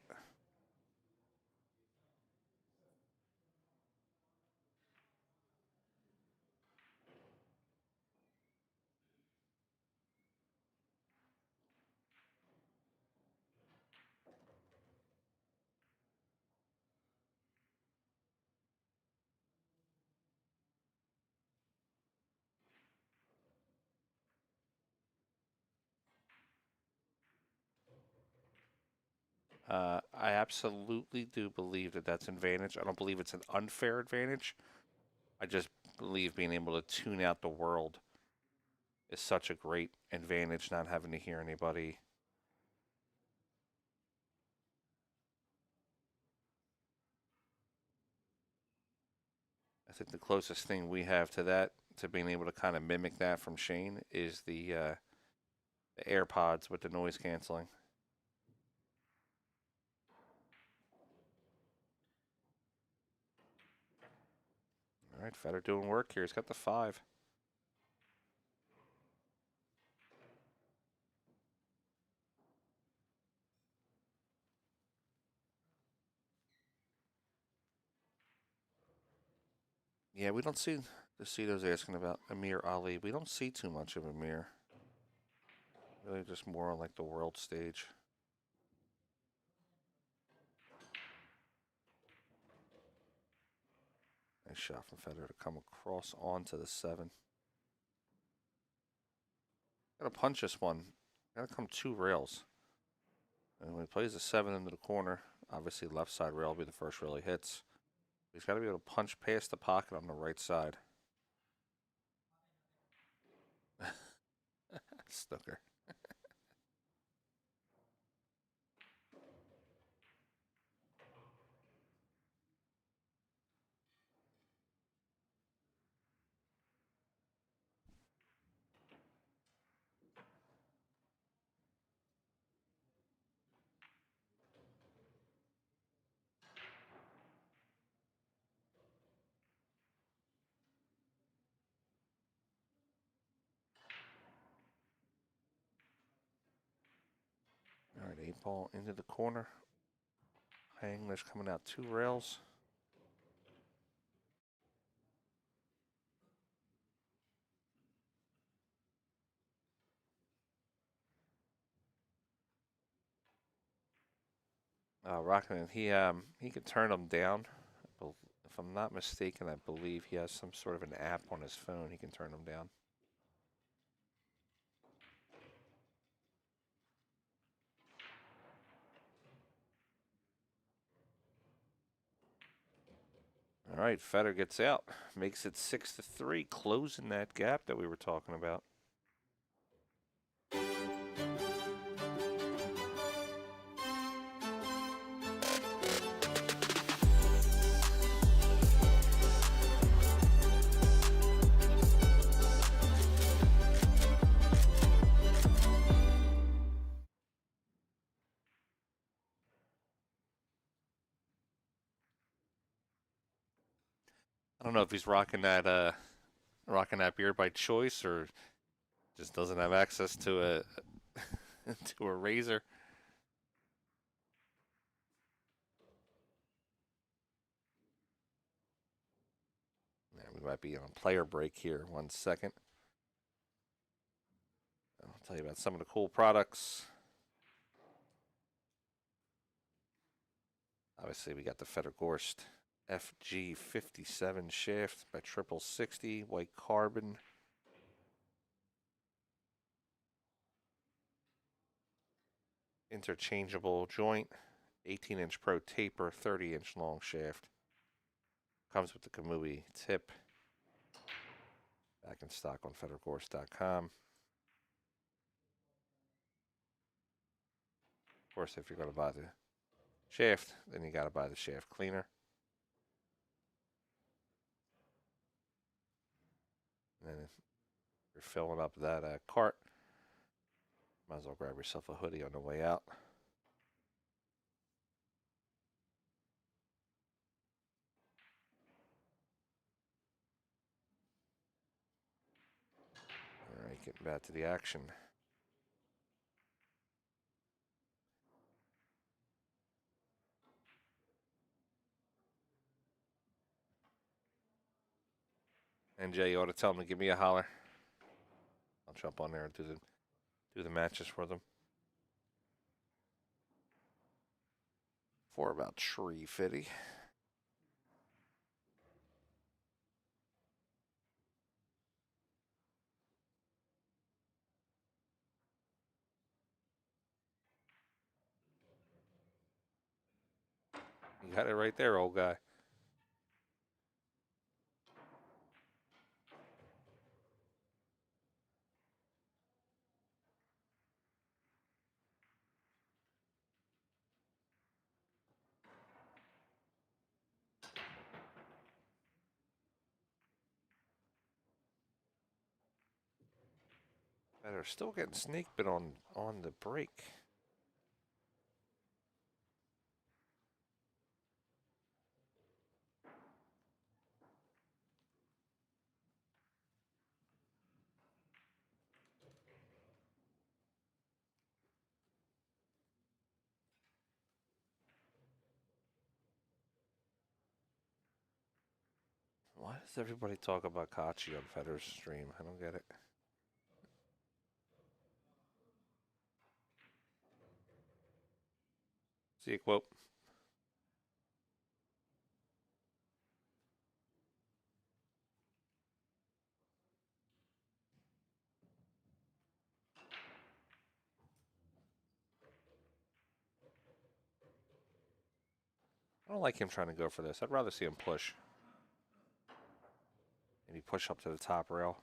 I absolutely do believe that that's an advantage. I don't believe it's an unfair advantage. I just believe being able to tune out the world is such a great advantage, not having to hear anybody. I think the closest thing we have to that, to being able to kind of mimic that from Shane, is the AirPods with the noise canceling. All right, Feder doing work here. He's got the 5. Yeah, we don't see. Lucido's asking about Amir Ali. We don't see too much of Amir. Really, just more on like the world stage. Nice shot from Federer to come across onto the 7. Gotta punch this one. Gotta come 2 rails. And when he plays the 7 into the corner, obviously left side rail will be the first rail he hits. He's got to be able to punch past the pocket on the right side. Snooker. All right, 8 ball into the corner. High English coming out 2 rails. Rockin', he could turn them down. If I'm not mistaken, I believe he has some sort of an app on his phone. He can turn them down. All right, Federer gets out, makes it 6-3, closing that gap that we were talking about. I don't know if he's rocking that beard by choice or just doesn't have access to a to a razor. Yeah, we might be on a player break here. 1 second. I'll tell you about some of the cool products. Obviously, we got the FEDOR GORST FG57 shaft by 6060, white carbon. Interchangeable joint, 18-inch pro taper, 30-inch long shaft. Comes with the Kamui tip. Back in stock on FEDORGORST.com. Of course, if you're going to buy the shaft, then you got to buy the shaft cleaner. And then if you're filling up that cart, might as well grab yourself a hoodie on the way out. All right, getting back to the action. NJ, you ought to tell them to give me a holler. I'll jump on there and do the matches for them. For about $3.50. got it right there, old guy. They're still getting snake bit on the break. Why does everybody talk about Kachi on Fedor's stream? I don't get it. See you, quote. I don't like him trying to go for this. I'd rather see him push. Maybe push up to the top rail.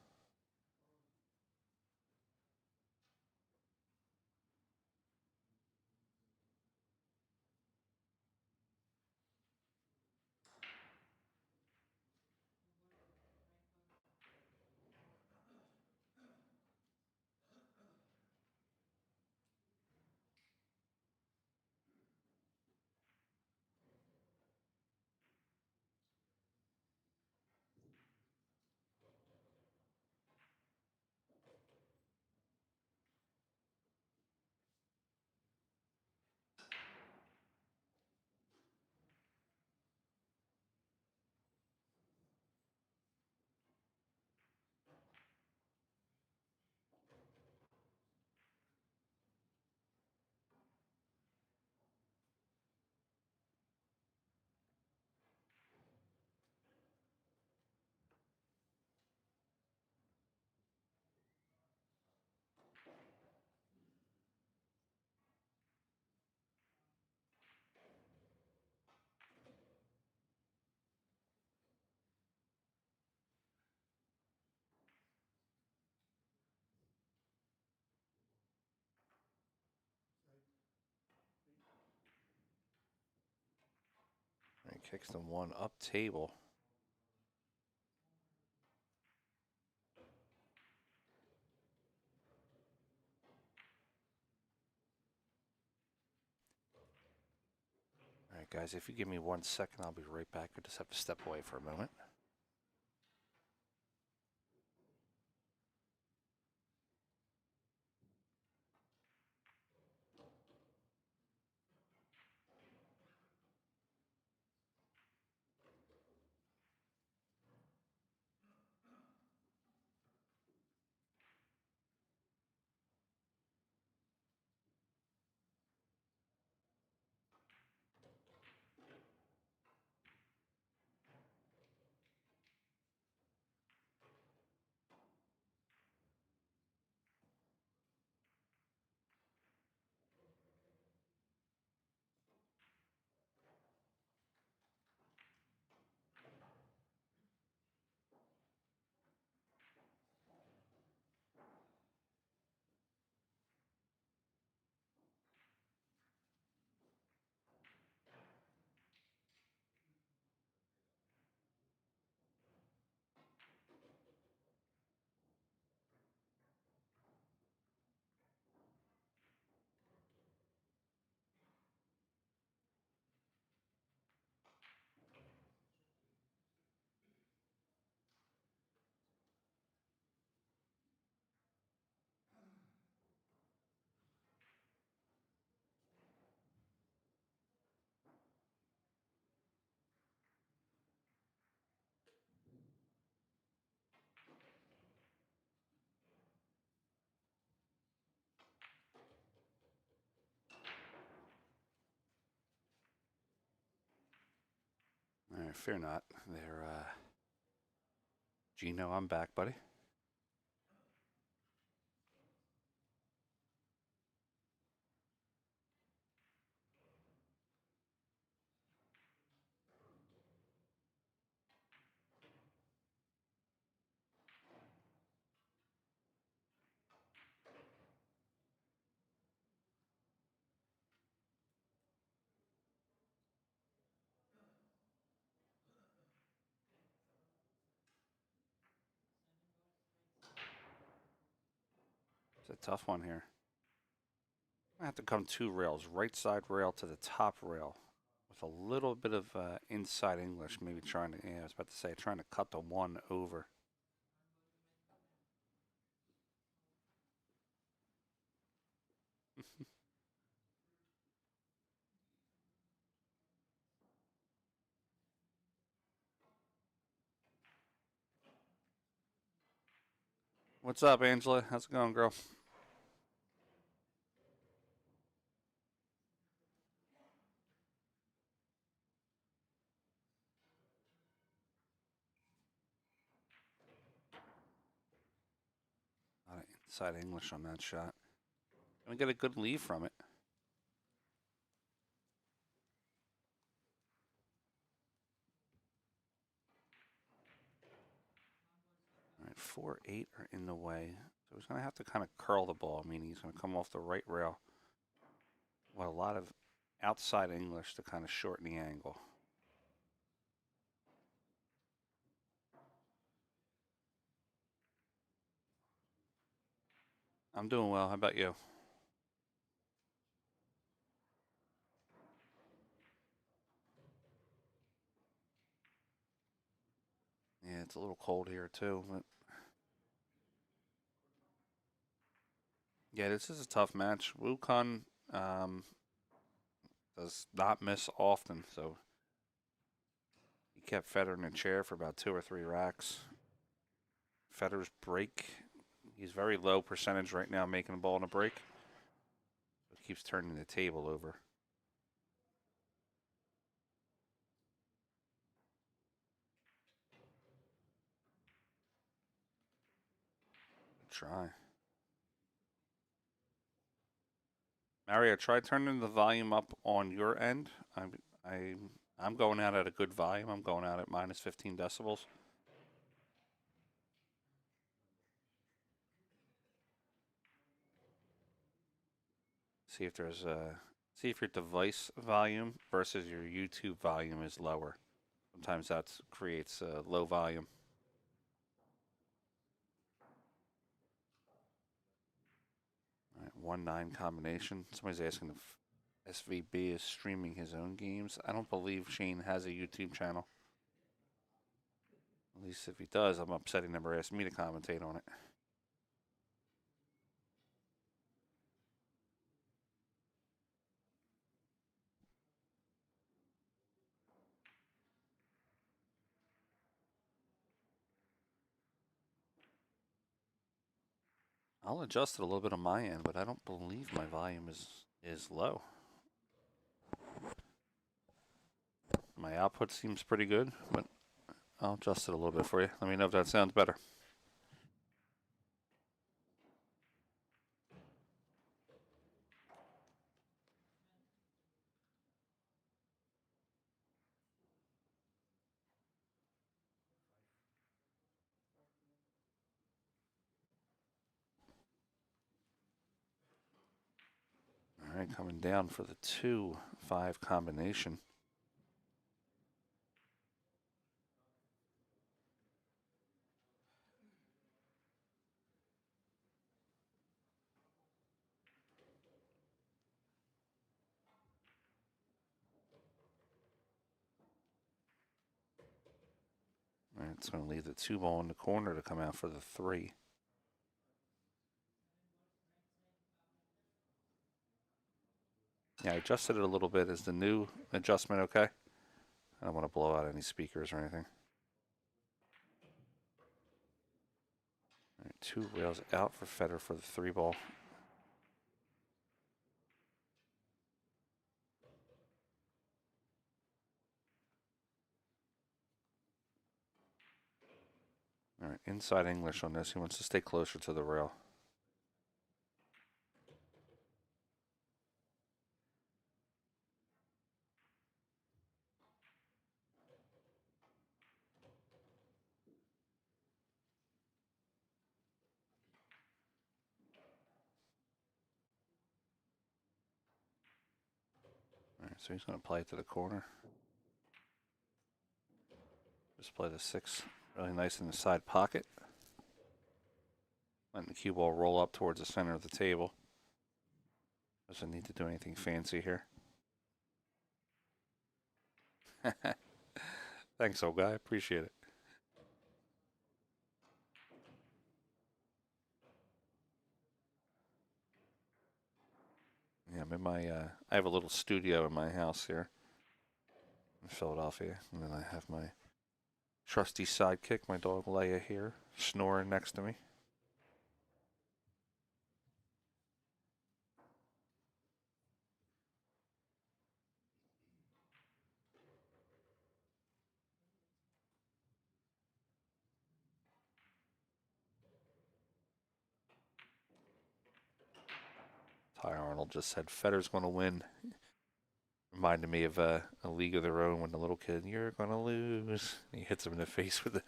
And kicks the one up table. All right, guys, if you give me 1 second, I'll be right back. I just have to step away for a moment. All right, fear not. They're, Gino, I'm back, buddy. It's a tough one here. I have to come 2 rails, right side rail to the top rail, with a little bit of inside English, maybe trying to, yeah, I was about to say, trying to cut the 1 over. What's up, Angela? How's it going, girl? A lot of inside English on that shot. And we get a good lead from it. All right, 4, 8 are in the way. So he's going to have to kind of curl the ball, meaning he's going to come off the right rail. With a lot of outside English to kind of shorten the angle. I'm doing well. How about you? Yeah, it's a little cold here too, but yeah, this is a tough match. KUN does not miss often, so he kept Federer in a chair for about 2 or 3 racks. Federer's break, he's very low percentage right now making the ball in a break. So it keeps turning the table over. Try. Mario, try turning the volume up on your end. I'm going out at a good volume. I'm going out at minus 15 decibels. See if there's a see if your device volume versus your YouTube volume is lower. Sometimes that creates a low volume. All right, 1-9 combination. Somebody's asking if SVB is streaming his own games. I don't believe Shane has a YouTube channel. At least if he does, I'm upset he never asked me to commentate on it. I'll adjust it a little bit on my end, but I don't believe my volume is low. My output seems pretty good, but I'll adjust it a little bit for you. Let me know if that sounds better. All right, coming down for the 2-5 combination. All right, it's going to leave the 2 ball in the corner to come out for the 3. Yeah, I adjusted it a little bit. Is the new adjustment okay? I don't want to blow out any speakers or anything. All right, 2 rails out for Federer for the 3 ball. All right, inside English on this. He wants to stay closer to the rail. All right, so he's going to play it to the corner. Just play the 6 really nice in the side pocket. Letting the cue ball roll up towards the center of the table. Doesn't need to do anything fancy here. Thanks, old guy. Appreciate it. Yeah, I'm in my, I have a little studio in my house here in Philadelphia. And then I have my trusty sidekick, my dog Leia here, snoring next to me. Ty Arnold just said Federer's going to win. Reminded me of a League of Their Own when the little kid, you're going to lose. And he hits him in the face with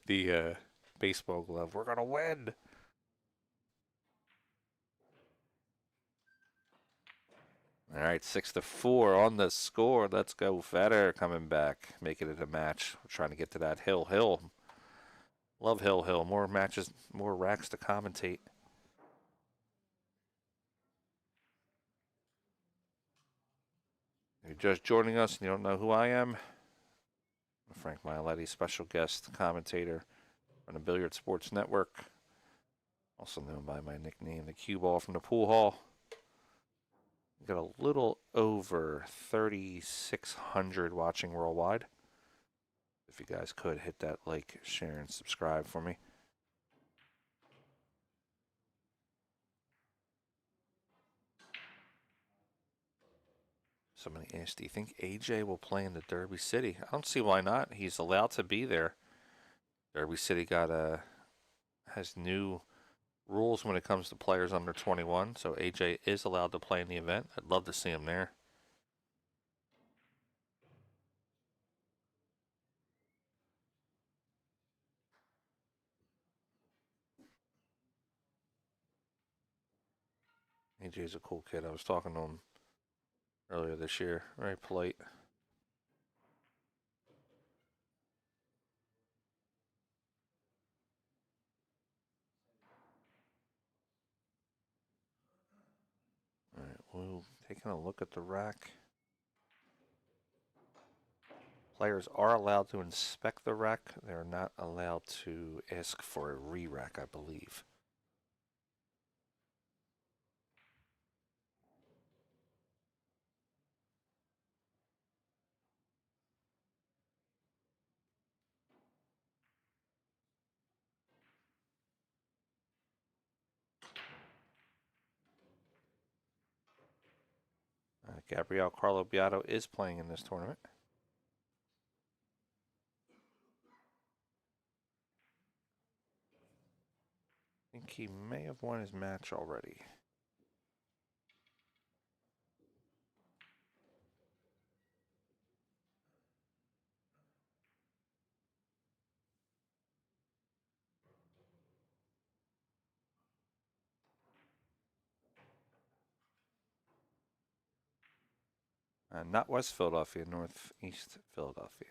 the baseball glove. We're going to win. All right, 6-4 on the score. Let's go, Federer coming back, making it a match. We're trying to get to that Hill. Love Hill. More matches, more racks to commentate. If you're just joining us and you don't know who I am, I'm Frank Maialetti, special guest commentator on the Billiard Sports Network, also known by my nickname, the Cue Ball from the Pool Hall. We've got a little over 3,600 watching worldwide. If you guys could hit that like, share, and subscribe for me. Somebody asked, do you think AJ will play in the Derby City? I don't see why not. He's allowed to be there. Derby City has new rules when it comes to players under 21, so AJ is allowed to play in the event. I'd love to see him there. AJ's a cool kid. I was talking to him earlier this year. Very polite. All right, we'll taking a look at the rack. Players are allowed to inspect the rack. They're not allowed to ask for a re-rack, I believe. Gabriel Carlo Beato is playing in this tournament. I think he may have won his match already. Not West Philadelphia, Northeast Philadelphia.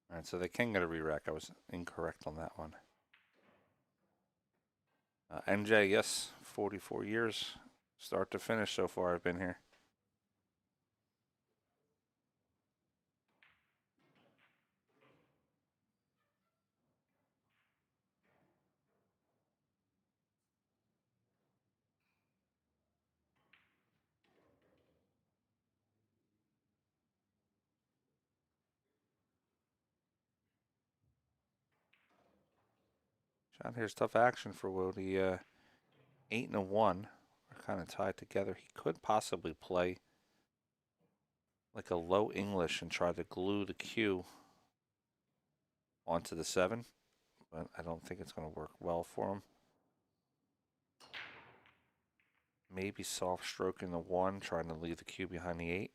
All right, so they can get a re-rack. I was incorrect on that one. MJ, yes, 44 years, start to finish so far I've been here. Shot here's tough action for Woody. 8 and a 1 are kind of tied together. He could possibly play like a low English and try to glue the cue onto the 7, but I don't think it's going to work well for him. maybe soft stroking the 1, trying to leave the Q behind the 8.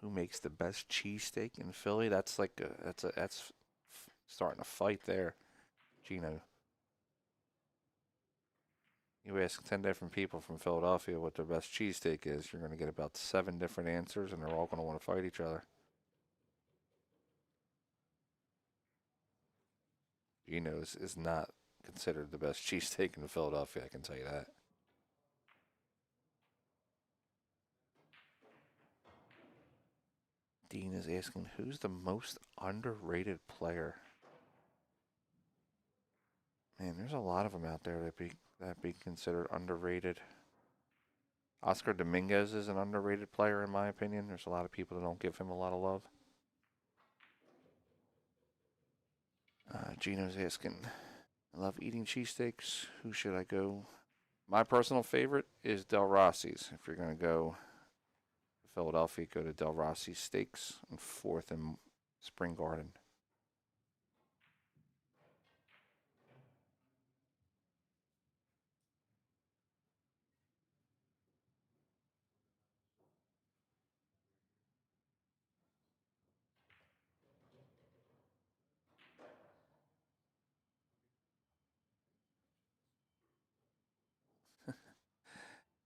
Who makes the best cheesesteak in Philly? That's like that's starting a fight there, Gino. You ask 10 different people from Philadelphia what their best cheesesteak is, you're going to get about 7 different answers, and they're all going to want to fight each other. Gino's is not considered the best cheesesteak in Philadelphia, I can tell you that. Dean is asking, who's the most underrated player? Man, there's a lot of them out there that be considered underrated. Oscar Dominguez is an underrated player in my opinion. There's a lot of people that don't give him a lot of love. Gino's asking, I love eating cheesesteaks. Who should I go? My personal favorite is Del Rossi's. If you're going to go to Philadelphia, go to Del Rossi's Steaks on 4th and Spring Garden.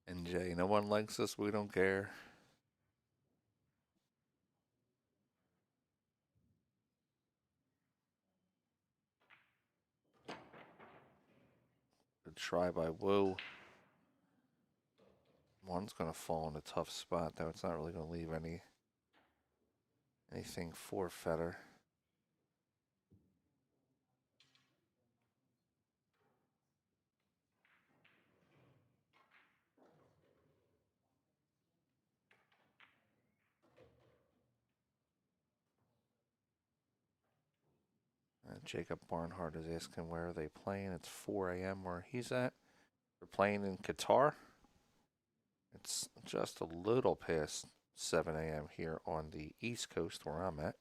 And Jay, no one likes us. We don't care. Good try by Woo. One's going to fall in a tough spot, though. It's not really going to leave anything for Feder. Jacob Barnhart is asking where are they playing. It's 4 a.m. where he's at. They're playing in Qatar. It's just a little past 7 a.m. here on the East Coast where I'm at.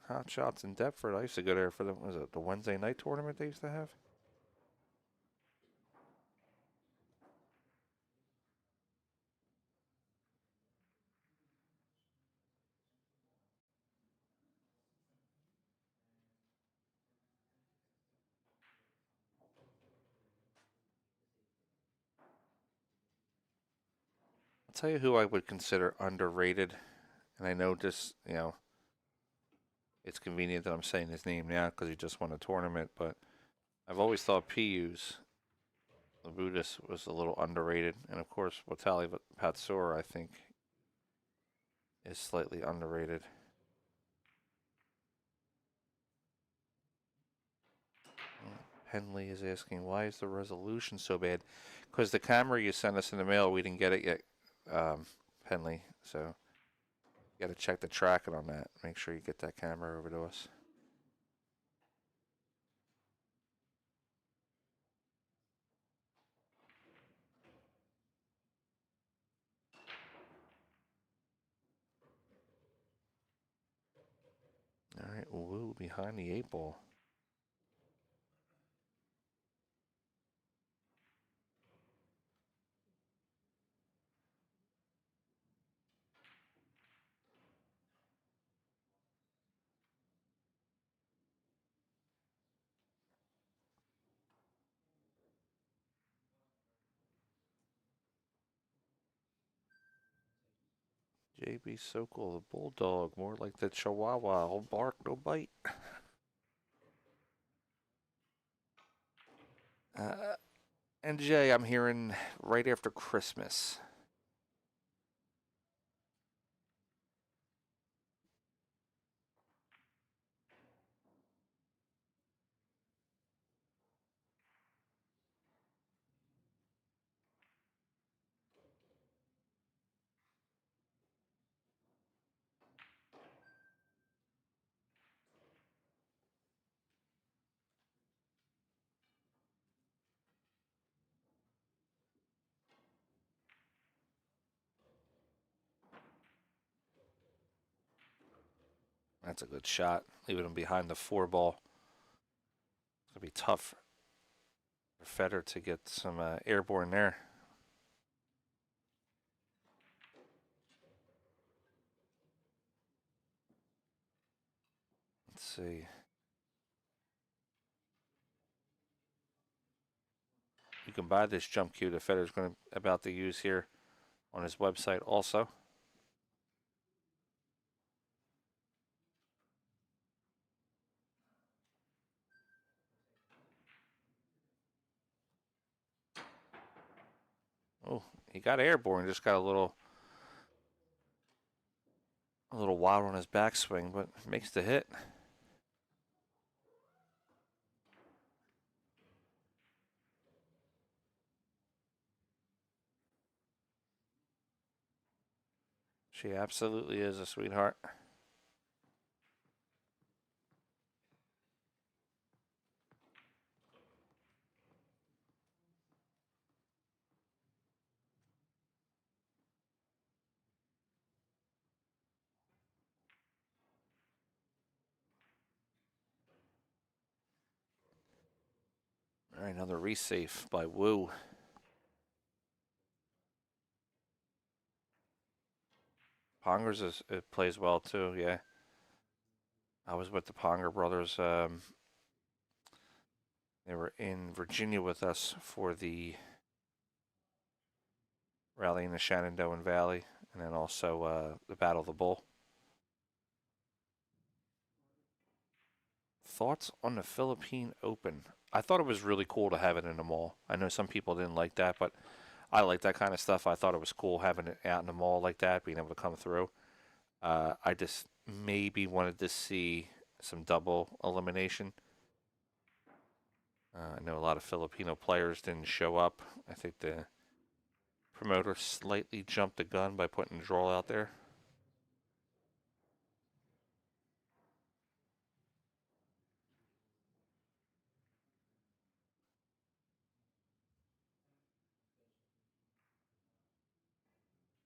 Hot Shots in Deptford. I used to go there for the Wednesday night tournament they used to have? I'll tell you who I would consider underrated. And I know this, it's convenient that I'm saying his name now because he just won a tournament, but I've always thought PU's Labudis was a little underrated. And of course, Watali Patsor, I think, is slightly underrated. Henley is asking, why is the resolution so bad? Because the camera you sent us in the mail, we didn't get it yet, Henley. So you got to check the tracking on that. Make sure you get that camera over to us. All right, Woo behind the 8 ball. JB Sokol, the bulldog, more like the Chihuahua. All bark, no bite. And Jay, I'm hearing right after Christmas. That's a good shot. Leaving him behind the 4 ball. It's going to be tough for FEDOR to get some airborne there. Let's see. You can buy this jump cue that FEDOR's about to use here on his website also. Oh, he got airborne, just got a little wild on his backswing, but makes the hit. She absolutely is a sweetheart. All right, another resafe by Wu. Pongers it plays well too, yeah. I was with the Ponger brothers. They were in Virginia with us for the rally in the Shenandoah Valley, and then also the Battle of the Bull. Thoughts on the Philippine Open? I thought it was really cool to have it in the mall. I know some people didn't like that, but I like that kind of stuff. I thought it was cool having it out in the mall like that, being able to come through. I just maybe wanted to see some double elimination. I know a lot of Filipino players didn't show up. I think the promoter slightly jumped the gun by putting a draw out there.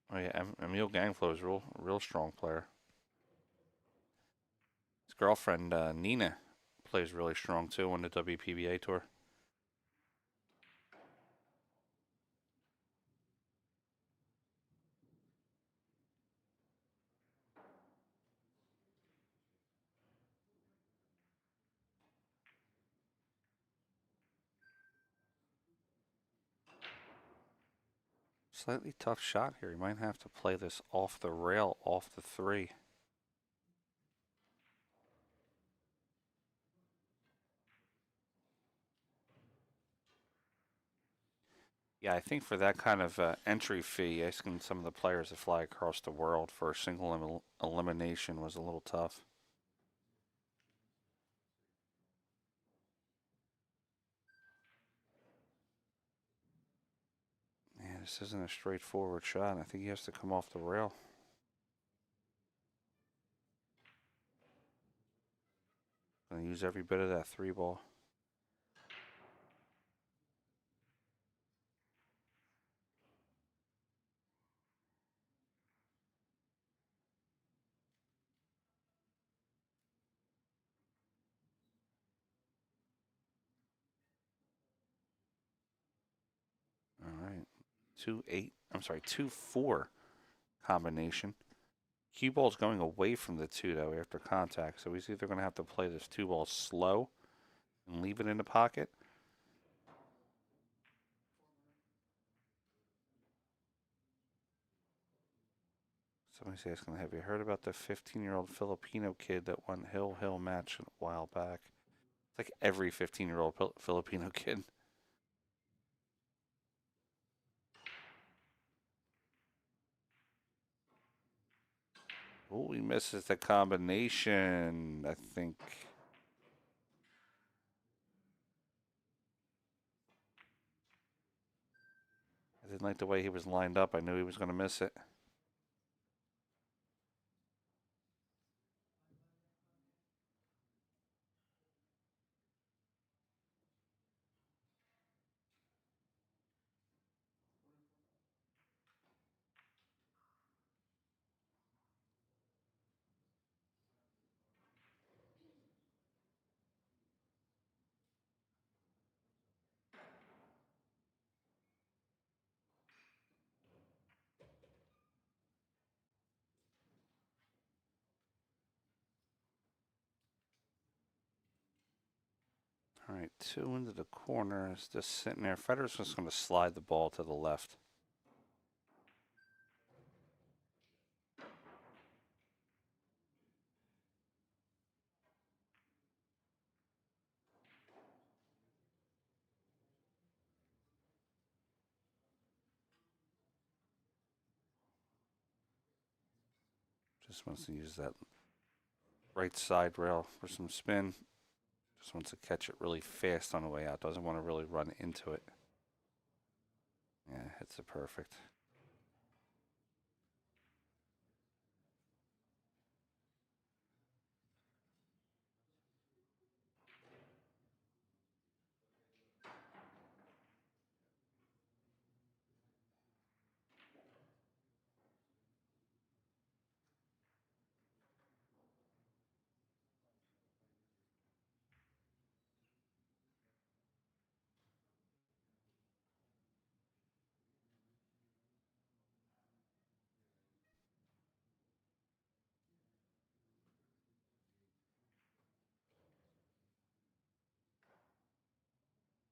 Oh yeah, Emil Gangflo is real strong player. His girlfriend Nina plays really strong too on the WPBA tour. Slightly tough shot here. He might have to play this off the rail, off the 3. Yeah, I think for that kind of entry fee, asking some of the players to fly across the world for a single elimination was a little tough. Yeah, this isn't a straightforward shot. I think he has to come off the rail. Gonna use every bit of that 3 ball. All right. 2-8. I'm sorry, 2-4 combination. Cue ball's going away from the 2 though after contact, so he's either gonna have to play this 2 ball slow and leave it in the pocket. Somebody's asking, have you heard about the 15-year-old Filipino kid that won Hill match a while back? It's like every 15-year-old Filipino kid. Oh, he misses the combination, I think. I didn't like the way he was lined up. I knew he was going to miss it. All right, 2 into the corner is just sitting there. Federer's just going to slide the ball to the left. Just wants to use that right side rail for some spin. Just wants to catch it really fast on the way out. Doesn't want to really run into it. Yeah, hits it perfect.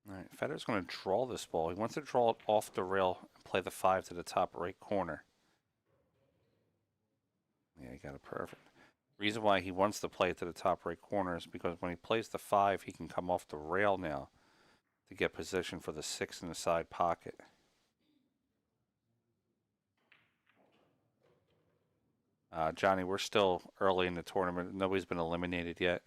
All right, Federer's going to draw this ball. He wants to draw it off the rail and play the 5 to the top right corner. Yeah, he got it perfect. Reason why he wants to play it to the top right corner is because when he plays the 5, he can come off the rail now to get position for the 6 in the side pocket. Johnny, we're still early in the tournament. Nobody's been eliminated yet.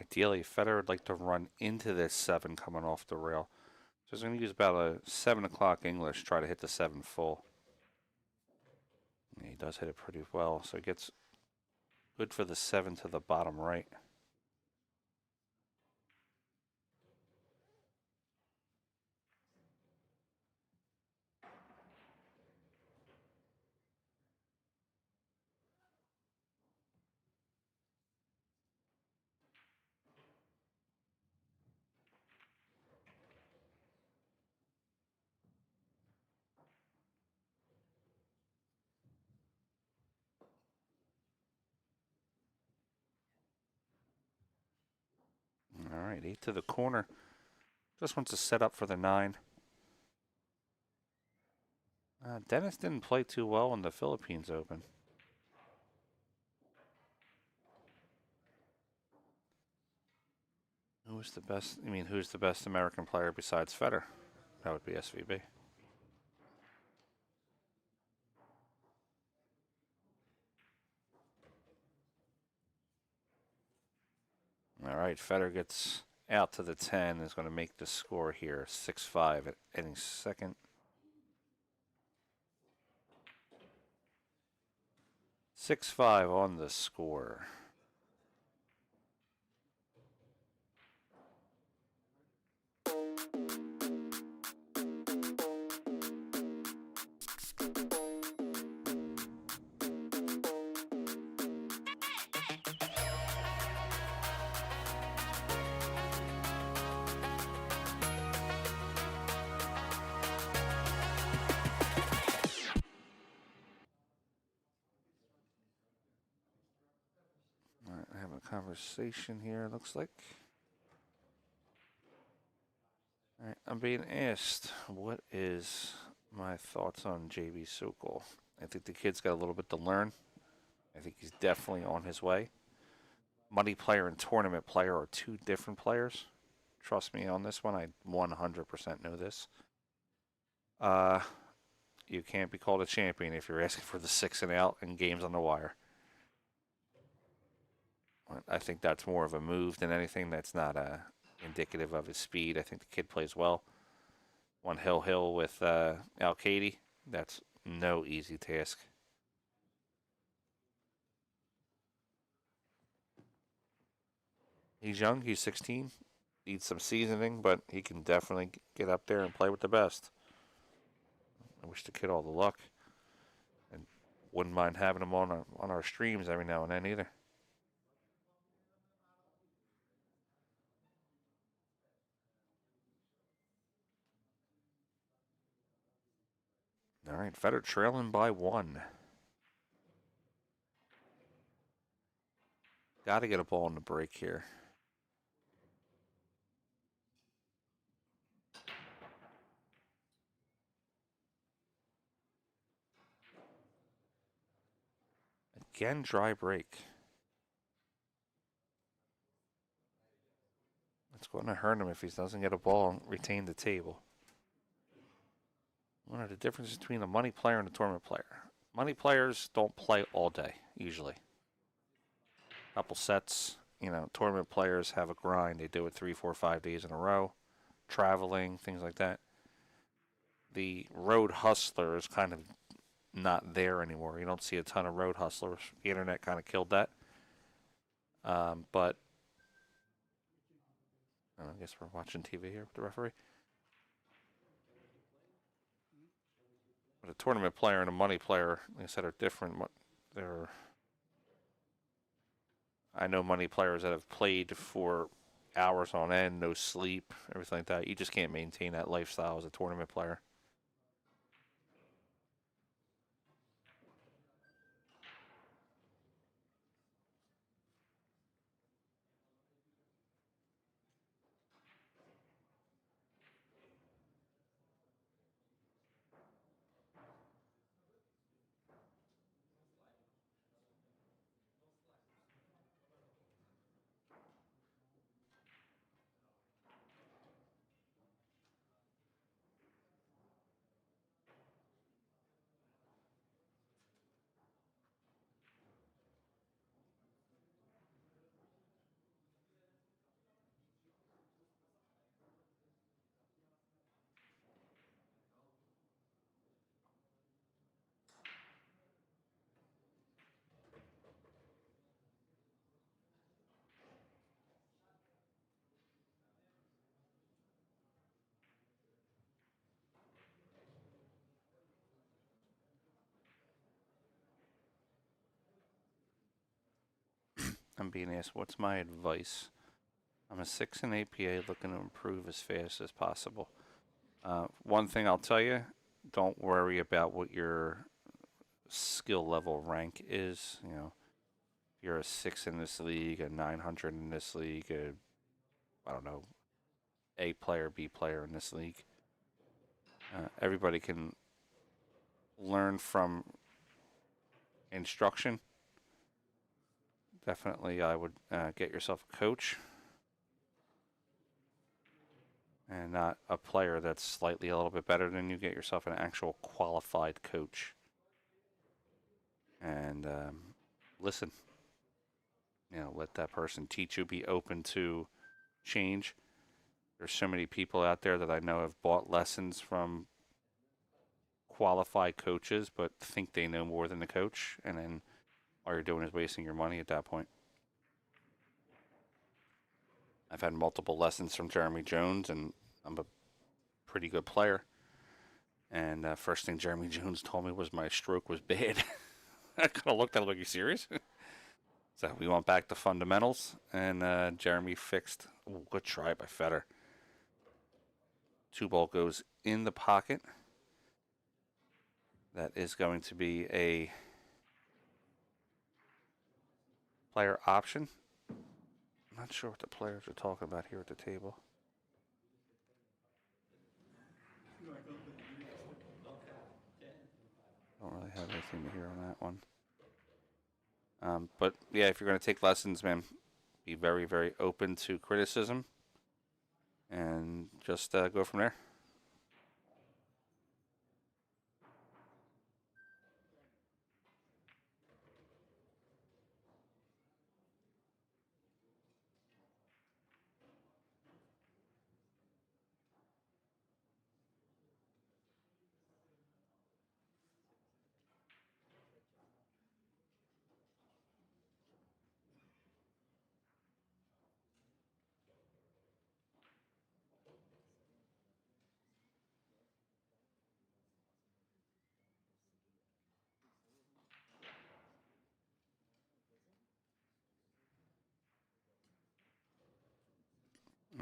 Ideally, Federer would like to run into this 7 coming off the rail. So he's going to use about a 7 o'clock English, try to hit the 7 full. Yeah, he does hit it pretty well, so he gets good for the 7 to the bottom right. All right, 8 to the corner. Just wants to set up for the 9. Dennis didn't play too well in the Philippines Open. Who's the best? I mean, who's the best American player besides Federer? That would be SVB. All right, Federer gets out to the 10. Is going to make the score here 6-5 at any second. 6-5 on the score. All right, I have a conversation here, looks like. All right, I'm being asked, what is my thoughts on JB Sokol? I think the kid's got a little bit to learn. I think he's definitely on his way. Money player and tournament player are 2 different players. Trust me on this one. I 100% know this. you can't be called a champion if you're asking for the 6 and out and games on the wire. I think that's more of a move than anything. That's not indicative of his speed. I think the kid plays well. One hill with Al-Kaidi. That's no easy task. He's young. He's 16. Needs some seasoning, but he can definitely get up there and play with the best. I wish the kid all the luck. And wouldn't mind having him on our streams every now and then either. All right, Fedor trailing by 1. Got to get a ball in the break here. Again, dry break. It's going to hurt him if he doesn't get a ball and retain the table. What are the differences between a money player and a tournament player? Money players don't play all day, usually. Couple sets. You know, tournament players have a grind. They do it 3, 4, 5 days in a row. Traveling, things like that. The road hustler is kind of not there anymore. You don't see a ton of road hustlers. The internet kind of killed that. But I guess we're watching TV here with the referee. But a tournament player and a money player, like I said, are different. I know money players that have played for hours on end, no sleep, everything like that. You just can't maintain that lifestyle as a tournament player. I'm being asked, what's my advice? I'm a 6 in APA looking to improve as fast as possible. One thing I'll tell you, don't worry about what your skill level rank is. You know, if you're a 6 in this league, a 900 in this league, I don't know, A player, B player in this league. Everybody can learn from instruction. Definitely, I would get yourself a coach and not a player that's slightly a little bit better than you. Get yourself an actual qualified coach and listen. You know, let that person teach you. Be open to change. There's so many people out there that I know have bought lessons from qualified coaches, but think they know more than the coach, and then all you're doing is wasting your money at that point. I've had multiple lessons from Jeremy Jones, and I'm a pretty good player. And first thing Jeremy Jones told me was my stroke was bad. I kind of looked at him like, are you serious? So we went back to fundamentals, and Jeremy fixed. Ooh, good try by Fedor. 2 ball goes in the pocket. That is going to be a player option. I'm not sure what the players are talking about here at the table. Don't really have anything to hear on that one. But yeah, if you're going to take lessons, man, be very, very open to criticism and just go from there.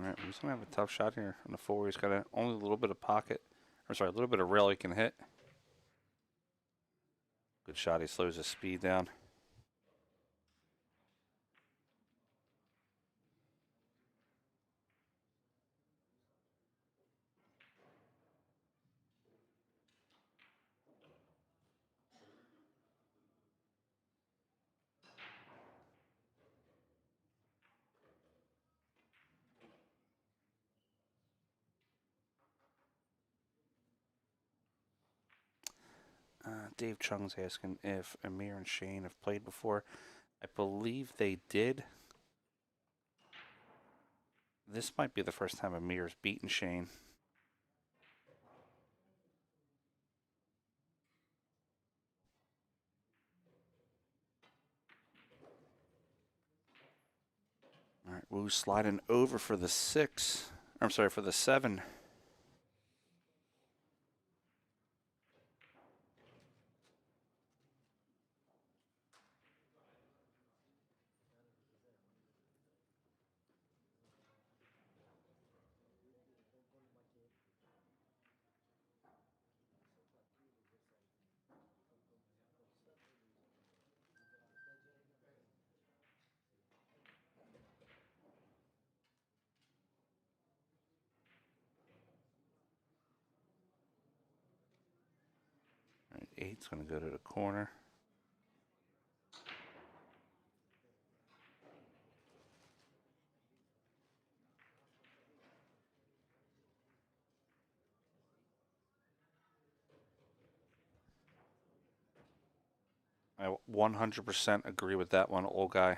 All right, he's gonna have a tough shot here on the 4. He's got only a little bit of pocket, or sorry, a little bit of rail he can hit. Good shot. He slows his speed down. Dave Chung's asking if Amir and Shane have played before. I believe they did. This might be the first time Amir's beaten Shane. All right, Wu sliding over for the 6. I'm sorry, for the 7. All right, 8's going to go to the corner. I 100% agree with that one, old guy.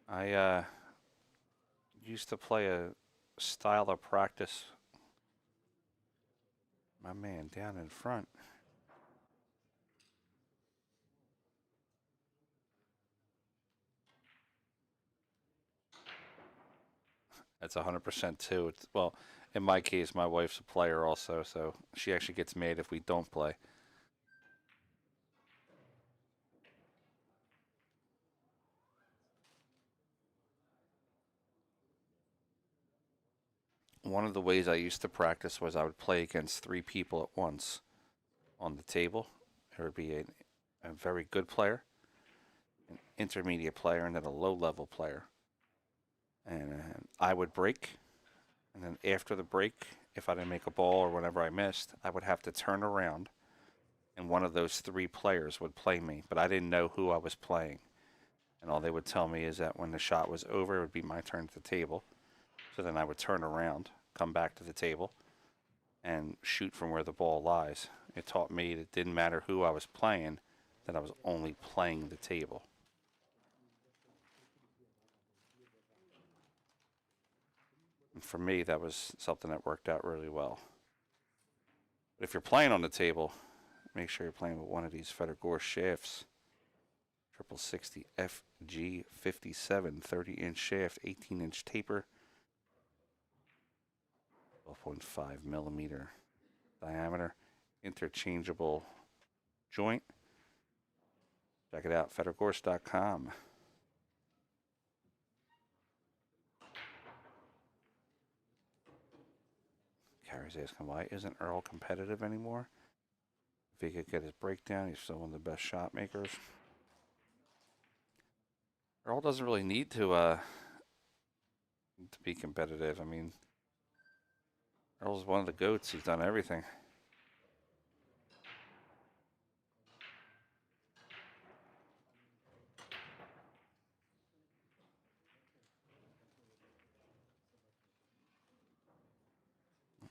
I used to play a style of practice. My man down in front. That's 100% too. Well, in my case, my wife's a player also, so she actually gets mad if we don't play. One of the ways I used to practice was I would play against 3 people at once on the table. There would be a very good player, an intermediate player, and then a low-level player. And I would break, and then after the break, if I didn't make a ball or whenever I missed, I would have to turn around, and one of those 3 players would play me, but I didn't know who I was playing. And all they would tell me is that when the shot was over, it would be my turn at the table. So then I would turn around, come back to the table, and shoot from where the ball lies. It taught me that it didn't matter who I was playing, that I was only playing the table. And for me, that was something that worked out really well. But if you're playing on the table, make sure you're playing with one of these FEDOR GORST shafts. 6060 FG57 30-inch shaft, 18-inch taper, 12.5 millimeter diameter, interchangeable joint. Check it out, FEDORGORST.com. Carrie's asking, why isn't Earl competitive anymore? If he could get his breakdown, he's still one of the best shot makers. Earl doesn't really need to be competitive. I mean, Earl's one of the GOATs. He's done everything.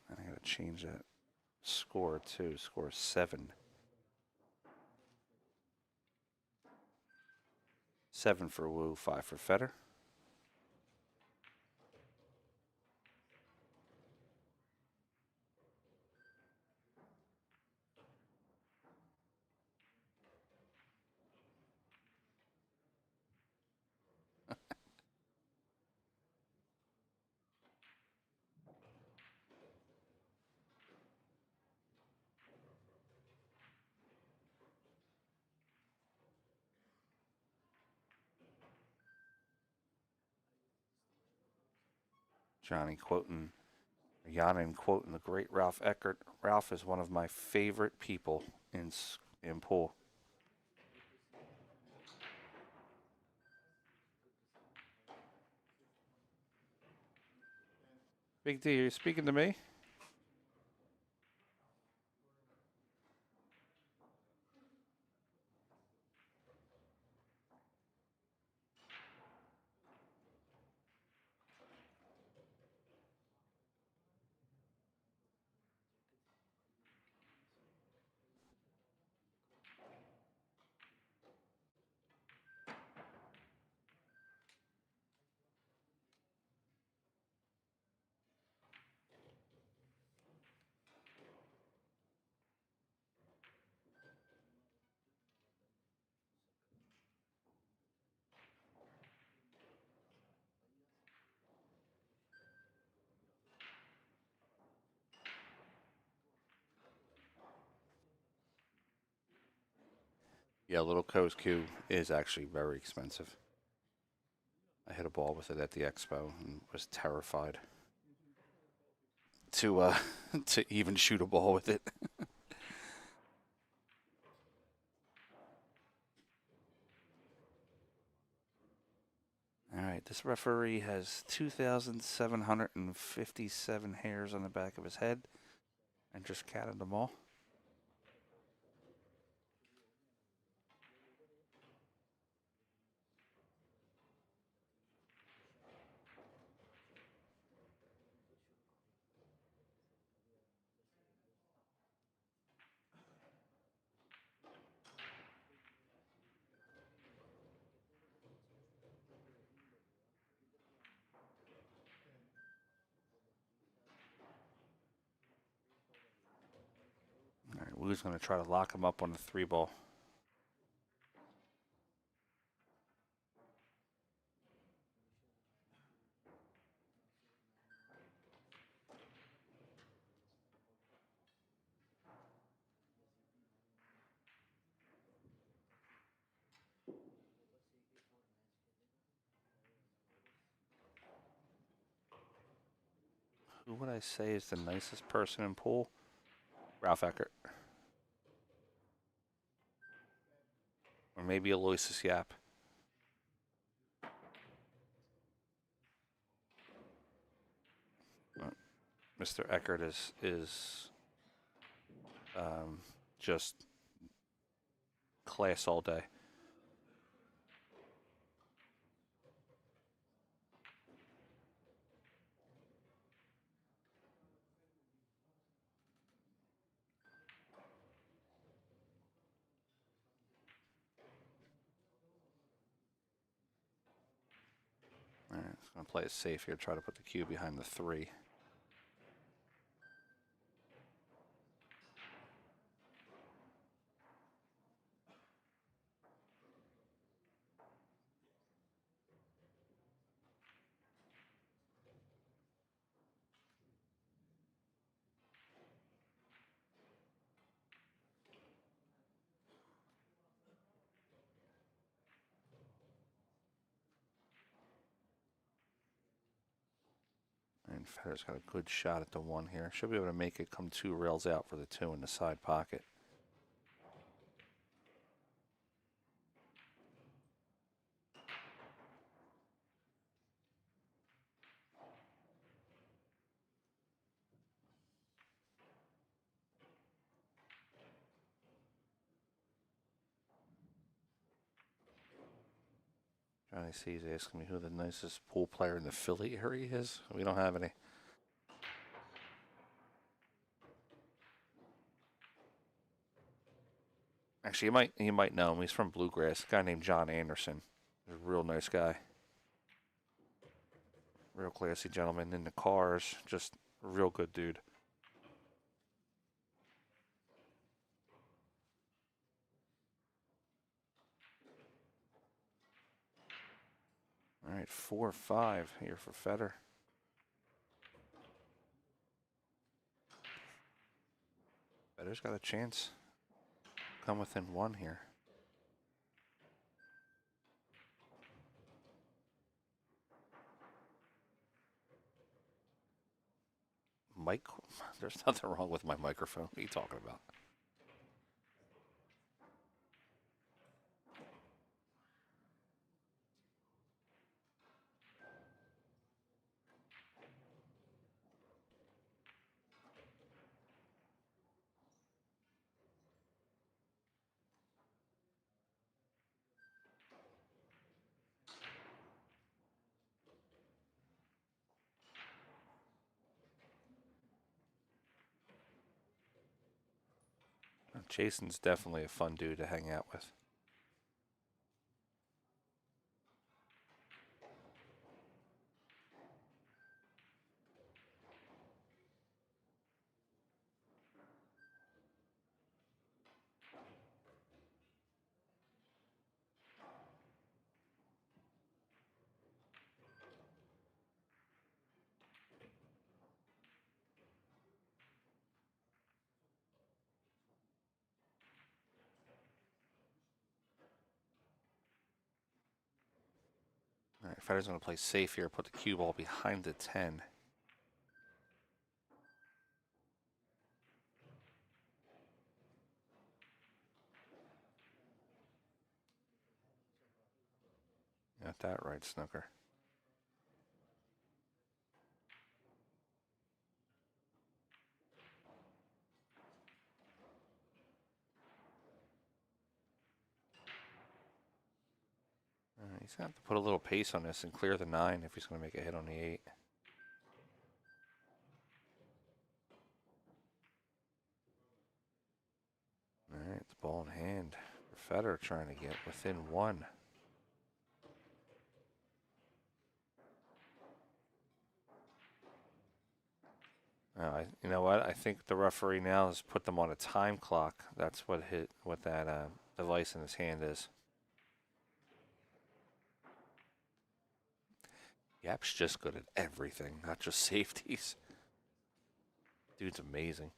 And I gotta change that score too. Score 7. 7 for Wu, 5 for FEDOR. Johnny quoting, Yanin quoting the great Ralph Eckert. Ralph is one of my favorite people in pool. Big D, are you speaking to me? Yeah, little Co's Q is actually very expensive. I hit a ball with it at the expo and was terrified to to even shoot a ball with it. All right, this referee has 2,757 hairs on the back of his head and just counted them all. All right, Wu's going to try to lock him up on the 3-ball. Who would I say is the nicest person in pool? Ralph Eckert. Or maybe Aloysius Yap. Mr. Eckert is just class all day. All right, it's going to play it safe here. Try to put the cue behind the 3. And Federer's got a good shot at the 1 here. Should be able to make it come 2 rails out for the 2 in the side pocket. Johnny C's asking me who the nicest pool player in the Philly area is. We don't have any. Actually, you might know him. He's from Bluegrass. A guy named John Anderson. He's a real nice guy. Real classy gentleman in the cars. Just a real good dude. All right, 4-5 here for Federer. Federer's got a chance. Come within 1 here. mic? There's nothing wrong with my microphone. What are you talking about? Jason's definitely a fun dude to hang out with. All right, Federer's going to play safe here, put the cue ball behind the 10. Got that right, Snooker. He's going to have to put a little pace on this and clear the 9 if he's going to make a hit on the 8. All right, the ball in hand for Federer, trying to get within 1. You know what? I think the referee now has put them on a time clock. That's what that device in his hand is. Yap's just good at everything, not just safeties. Dude's amazing.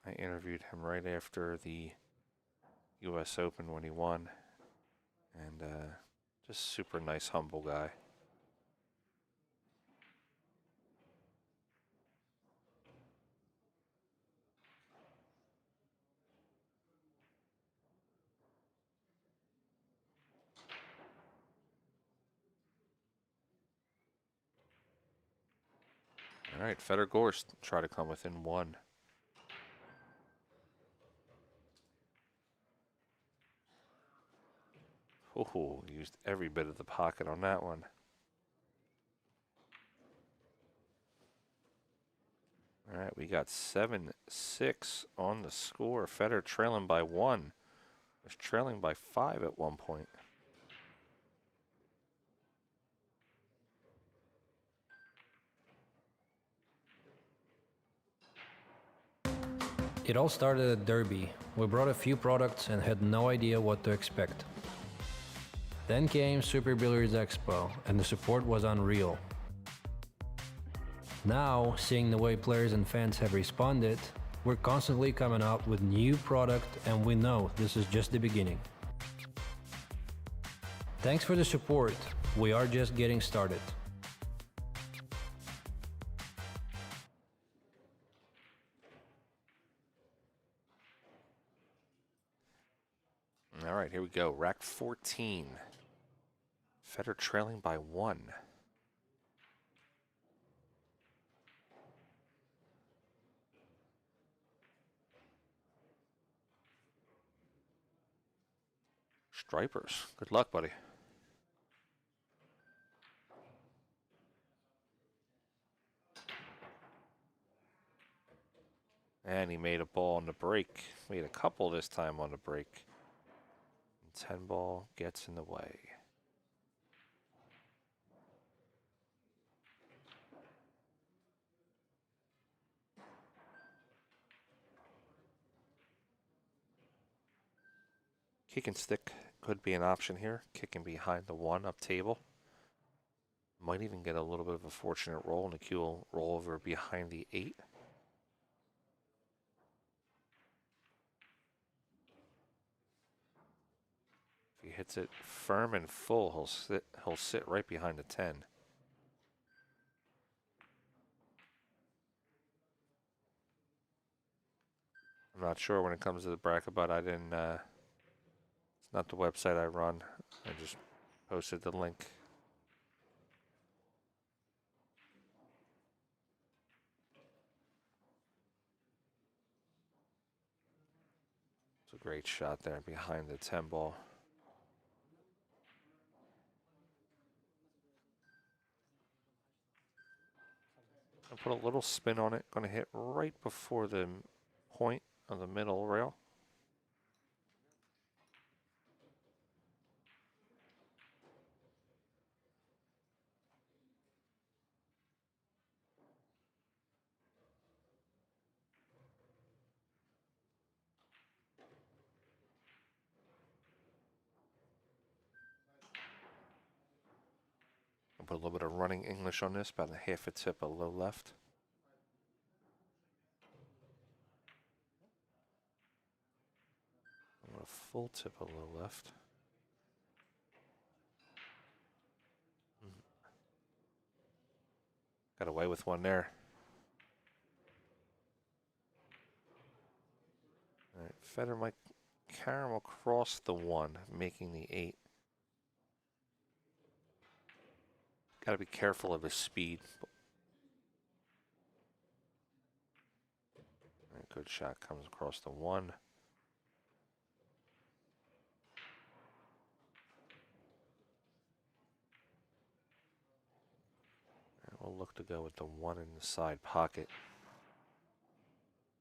I interviewed him right after the U.S. Open when he won. And just super nice, humble guy. All right, FEDOR GORST try to come within 1. Oh, used every bit of the pocket on that one. All right, we got 7-6 on the score. Federer trailing by 1. Was trailing by 5 at one point. It all started at Derby. We brought a few products and had no idea what to expect. Then came Super Billiards Expo, and the support was unreal. Now, seeing the way players and fans have responded, we're constantly coming out with new product, and we know this is just the beginning. Thanks for the support. We are just getting started. All right, here we go. Rack 14. Federer trailing by 1. Stripers. Good luck, buddy. And he made a ball on the break. Made a couple this time on the break. 10 ball gets in the way. Kick and stick could be an option here. Kicking behind the 1 up table. Might even get a little bit of a fortunate roll, and the cue will roll over behind the 8. If he hits it firm and full, he'll sit right behind the 10. I'm not sure when it comes to the bracket, but I didn't. It's not the website I run. I just posted the link. It's a great shot there behind the 10 ball. I put a little spin on it. Going to hit right before the point of the middle rail. I'll put a little bit of running English on this, about a half a tip, a low left. A full tip, a low left. Got away with one there. All right, Feder might carom across the 1, making the 8. Got to be careful of his speed. All right, good shot comes across the 1. And we'll look to go with the 1 in the side pocket.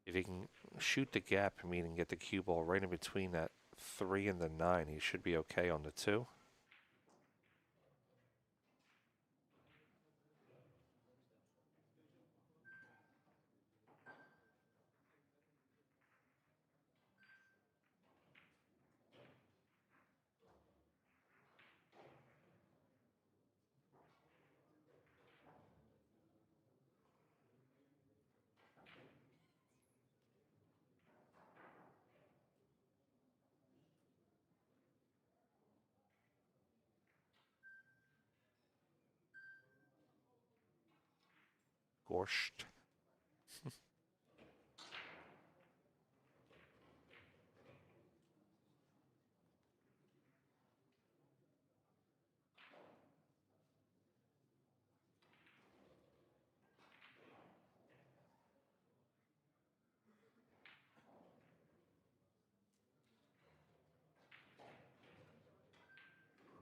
If he can shoot the gap, meaning get the cue ball right in between that 3 and the 9, he should be okay on the 2. Gorst.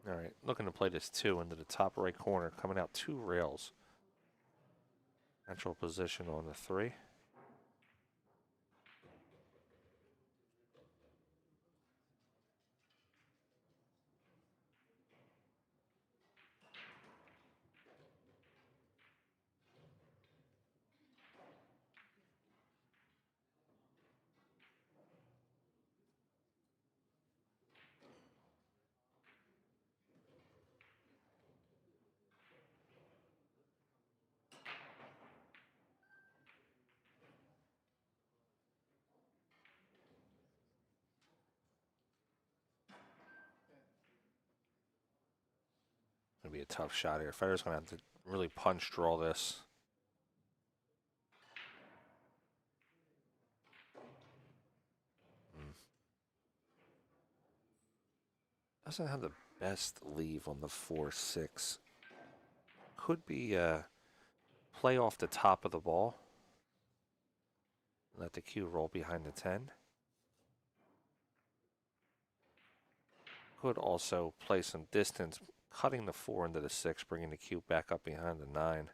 All right, looking to play this 2 into the top right corner, coming out 2 rails. Natural position on the 3. Gonna be a tough shot here. Federer's gonna have to really punch draw this. Doesn't have the best leave on the 4-6. Could be play off the top of the ball. Let the cue roll behind the 10. Could also play some distance, cutting the 4 into the 6, bringing the cue back up behind the 9.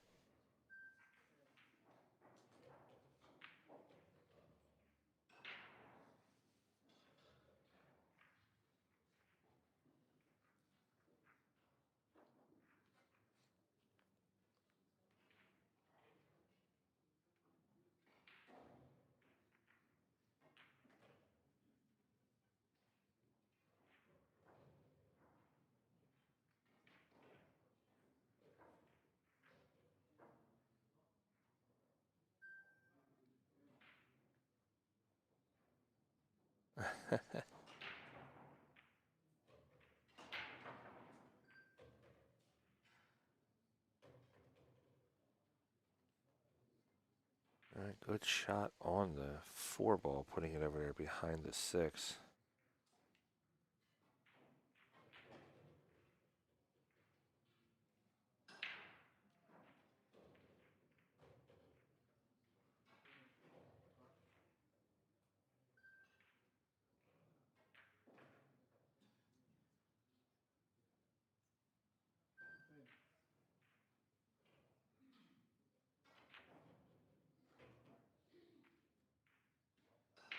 Good shot on the 4 ball, putting it over there behind the 6.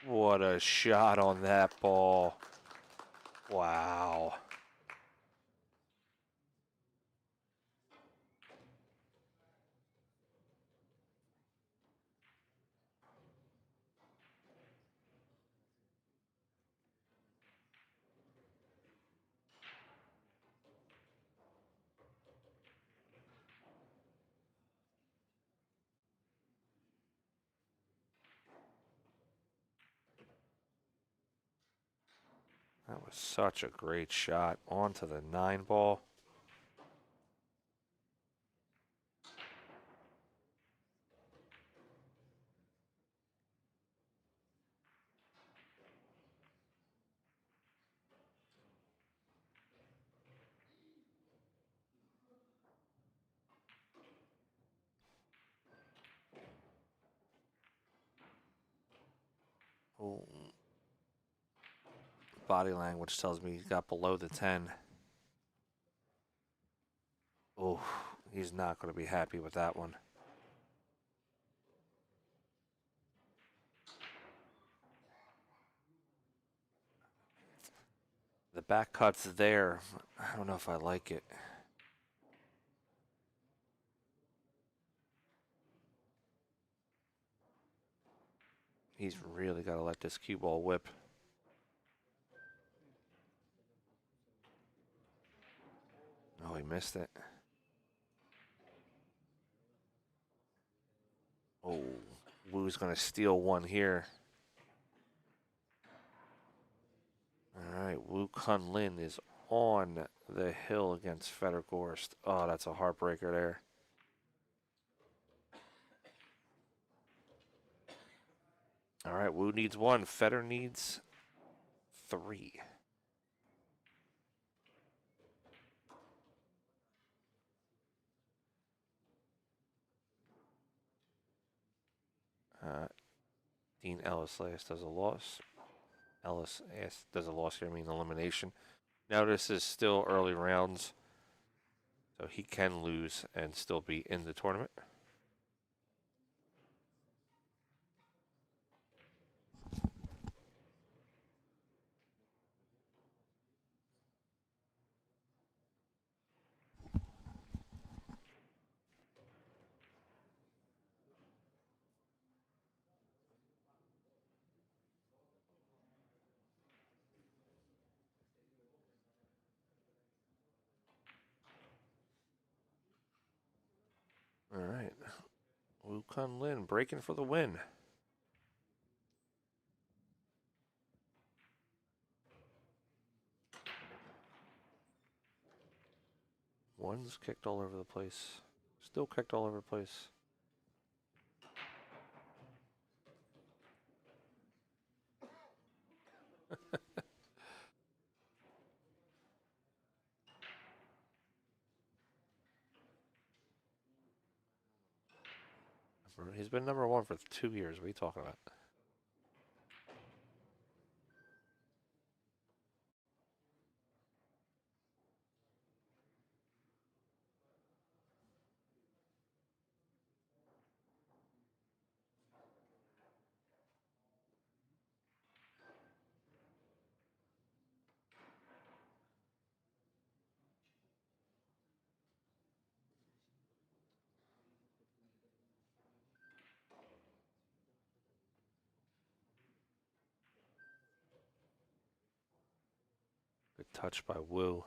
What a shot on that ball. Wow. That was such a great shot onto the 9 ball. Oh. Body language tells me he got below the 10. Oh, he's not going to be happy with that one. The back cut's there. I don't know if I like it. He's really got to let this cue ball whip. Oh, he missed it. Oh, Wu's going to steal one here. All right, LIN is on the hill against FEDOR GORST. Oh, that's a heartbreaker there. All right, Wu needs 1. FEDOR needs 3. Dean Ellis last does a loss. Ellis does a loss here, I mean elimination. Now this is still early rounds, so he can lose and still be in the tournament. All right, LIN breaking for the win. One's kicked all over the place. Still kicked all over the place. He's been number 1 for 2 years. What are you talking about? Good touch by Wu.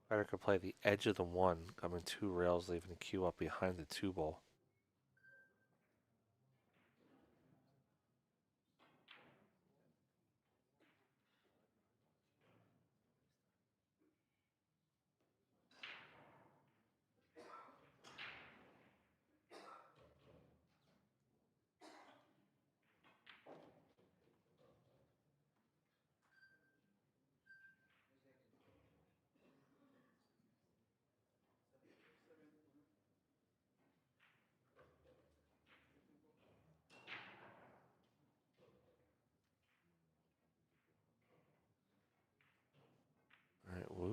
Better could play the edge of the 1, coming 2 rails, leaving the cue up behind the 2 ball.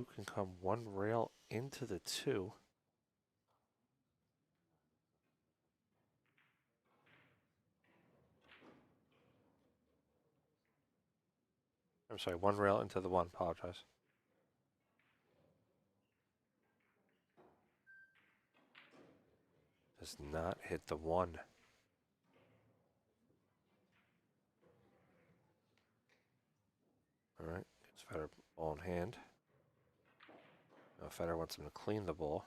Wu can come one rail into the 2. I'm sorry, one rail into the 1, apologize. Does not hit the 1. Alright, gets Feder ball in hand. Now Feder wants him to clean the ball.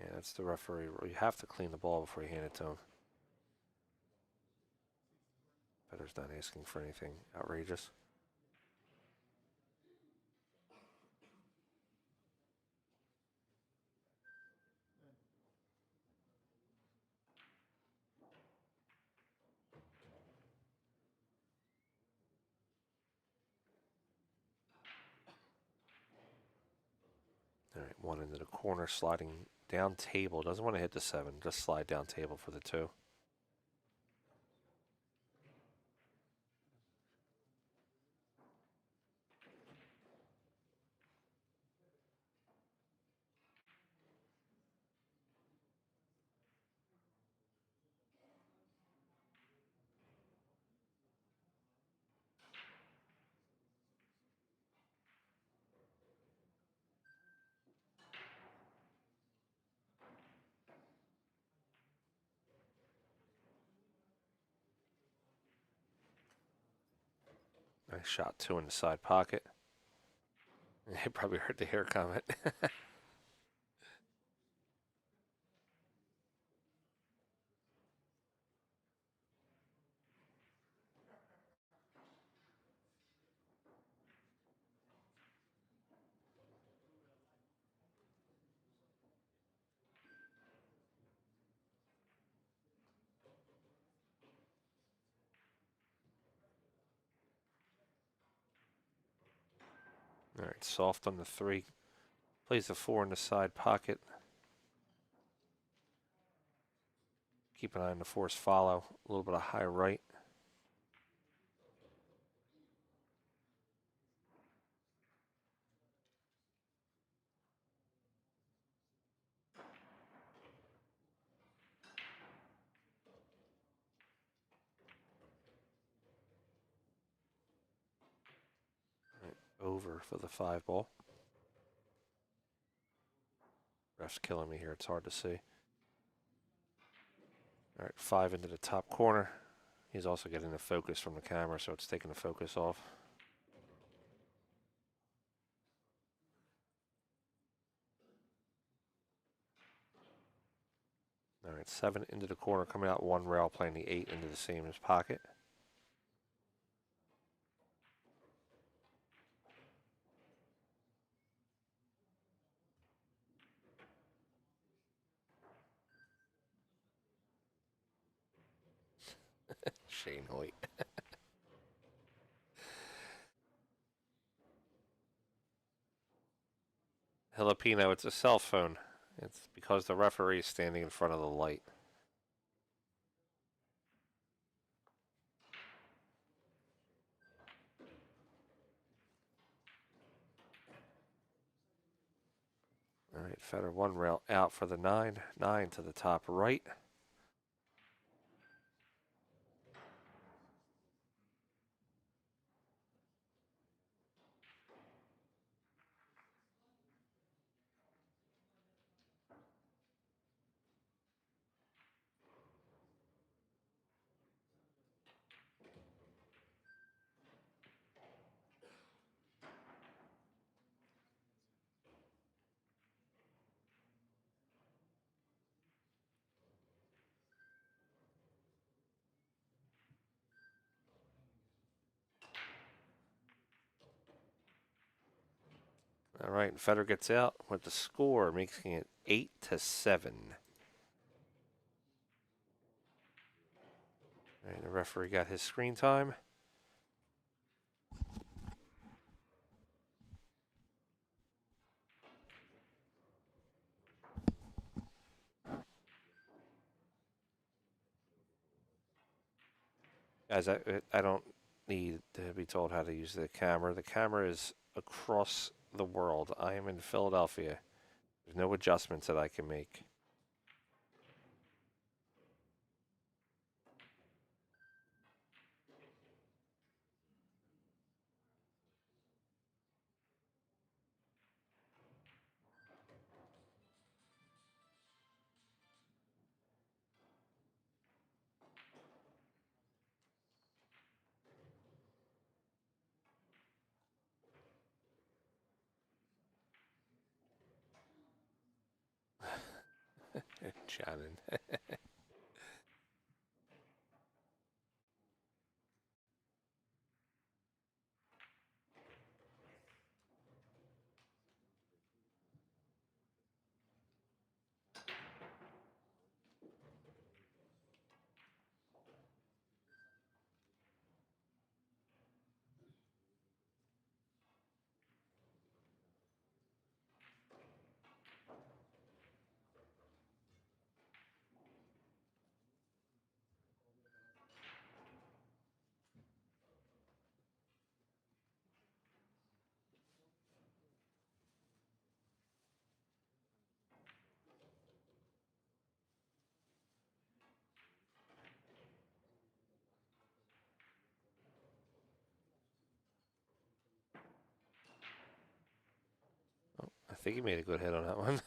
Yeah, that's the referee. You have to clean the ball before you hand it to him. Feder's not asking for anything outrageous. Alright, 1 into the corner, sliding down table. Doesn't want to hit the 7, just slide down table for the 2. Nice shot, 2 in the side pocket. He probably heard the hair comment. Alright, soft on the 3. Plays the 4 in the side pocket. Keep an eye on the force follow. A little bit of high right. Right, over for the 5 ball. Ref's killing me here. It's hard to see. Alright, 5 into the top corner. He's also getting the focus from the camera, so it's taking the focus off. Alright, 7 into the corner, coming out 1 rail, playing the 8 into the same as pocket. Shane Hoyt. Filipino, it's a cell phone. It's because the referee is standing in front of the light. Alright, Feder 1 rail out for the 9. 9 to the top right. Alright, Feder gets out with the score, making it 8-7. Alright, the referee got his screen time. Guys, I don't need to be told how to use the camera. The camera is across the world. I am in Philadelphia. There's no adjustments that I can make. Shannon. I think he made a good hit on that one.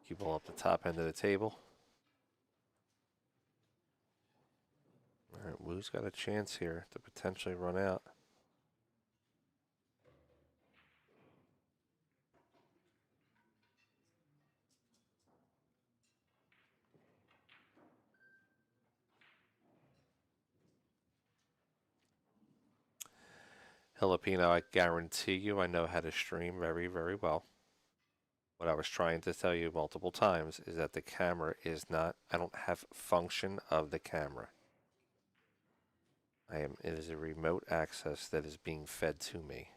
Keep ball up the top end of the table. All right, Wu's got a chance here to potentially run out. Filipino, I guarantee you I know how to stream very, very well. What I was trying to tell you multiple times is that the camera is not, I don't have function of the camera. It is a remote access that is being fed to me.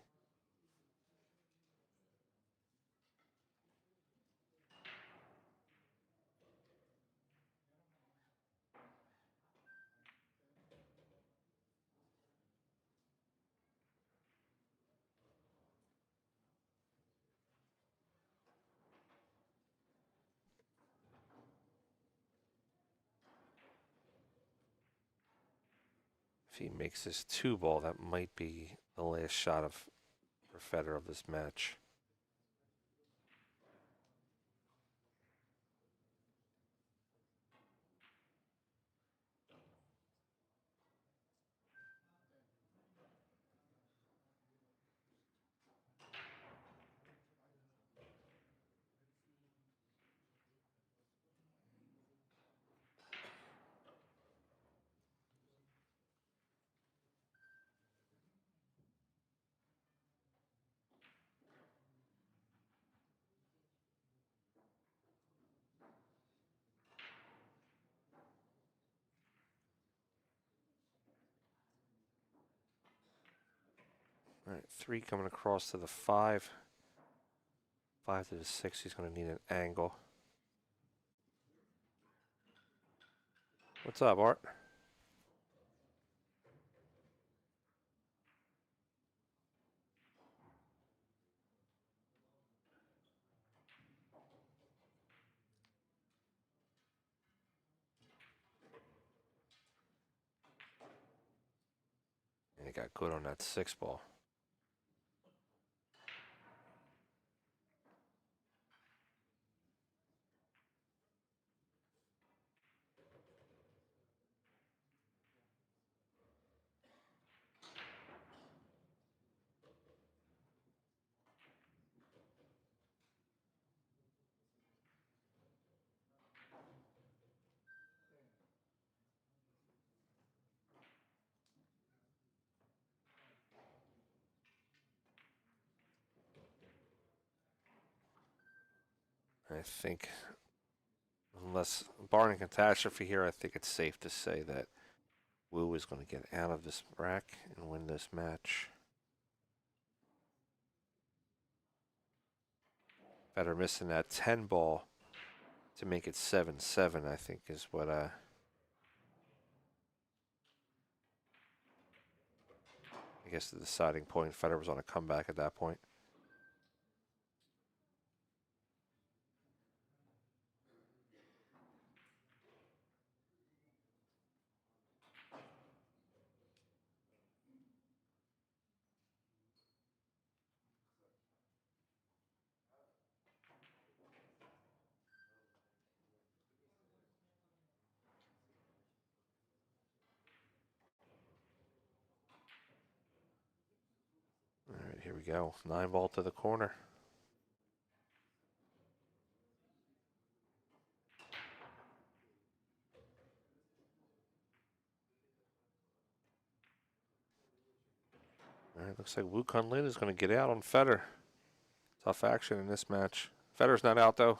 If he makes this 2-ball, that might be the last shot of for FEDOR of this match. All right, 3 coming across to the 5. 5 to the 6, he's going to need an angle. What's up, Art? And he got good on that 6-ball. I think, unless barring catastrophe here, I think it's safe to say that Wu is going to get out of this rack and win this match. Better missing that 10-ball to make it 7-7, I think is what I guess the deciding point. Federer was on a comeback at that point. All right, here we go. 9-ball to the corner. All right, looks like LIN is going to get out on Federer. Tough action in this match. Federer's not out, though.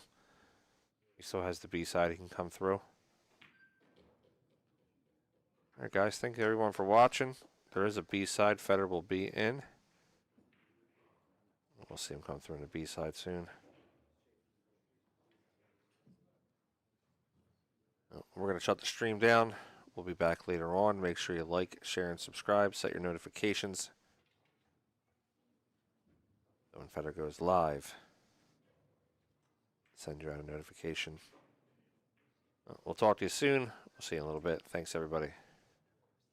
He still has the B side. He can come through. All right, guys. Thank you, everyone, for watching. There is a B side. Federer will be in. We'll see him come through in the B side soon. We're going to shut the stream down. We'll be back later on. Make sure you like, share, and subscribe. Set your notifications. So when Federer goes live, send you out a notification. We'll talk to you soon. We'll see you in a little bit. Thanks, everybody.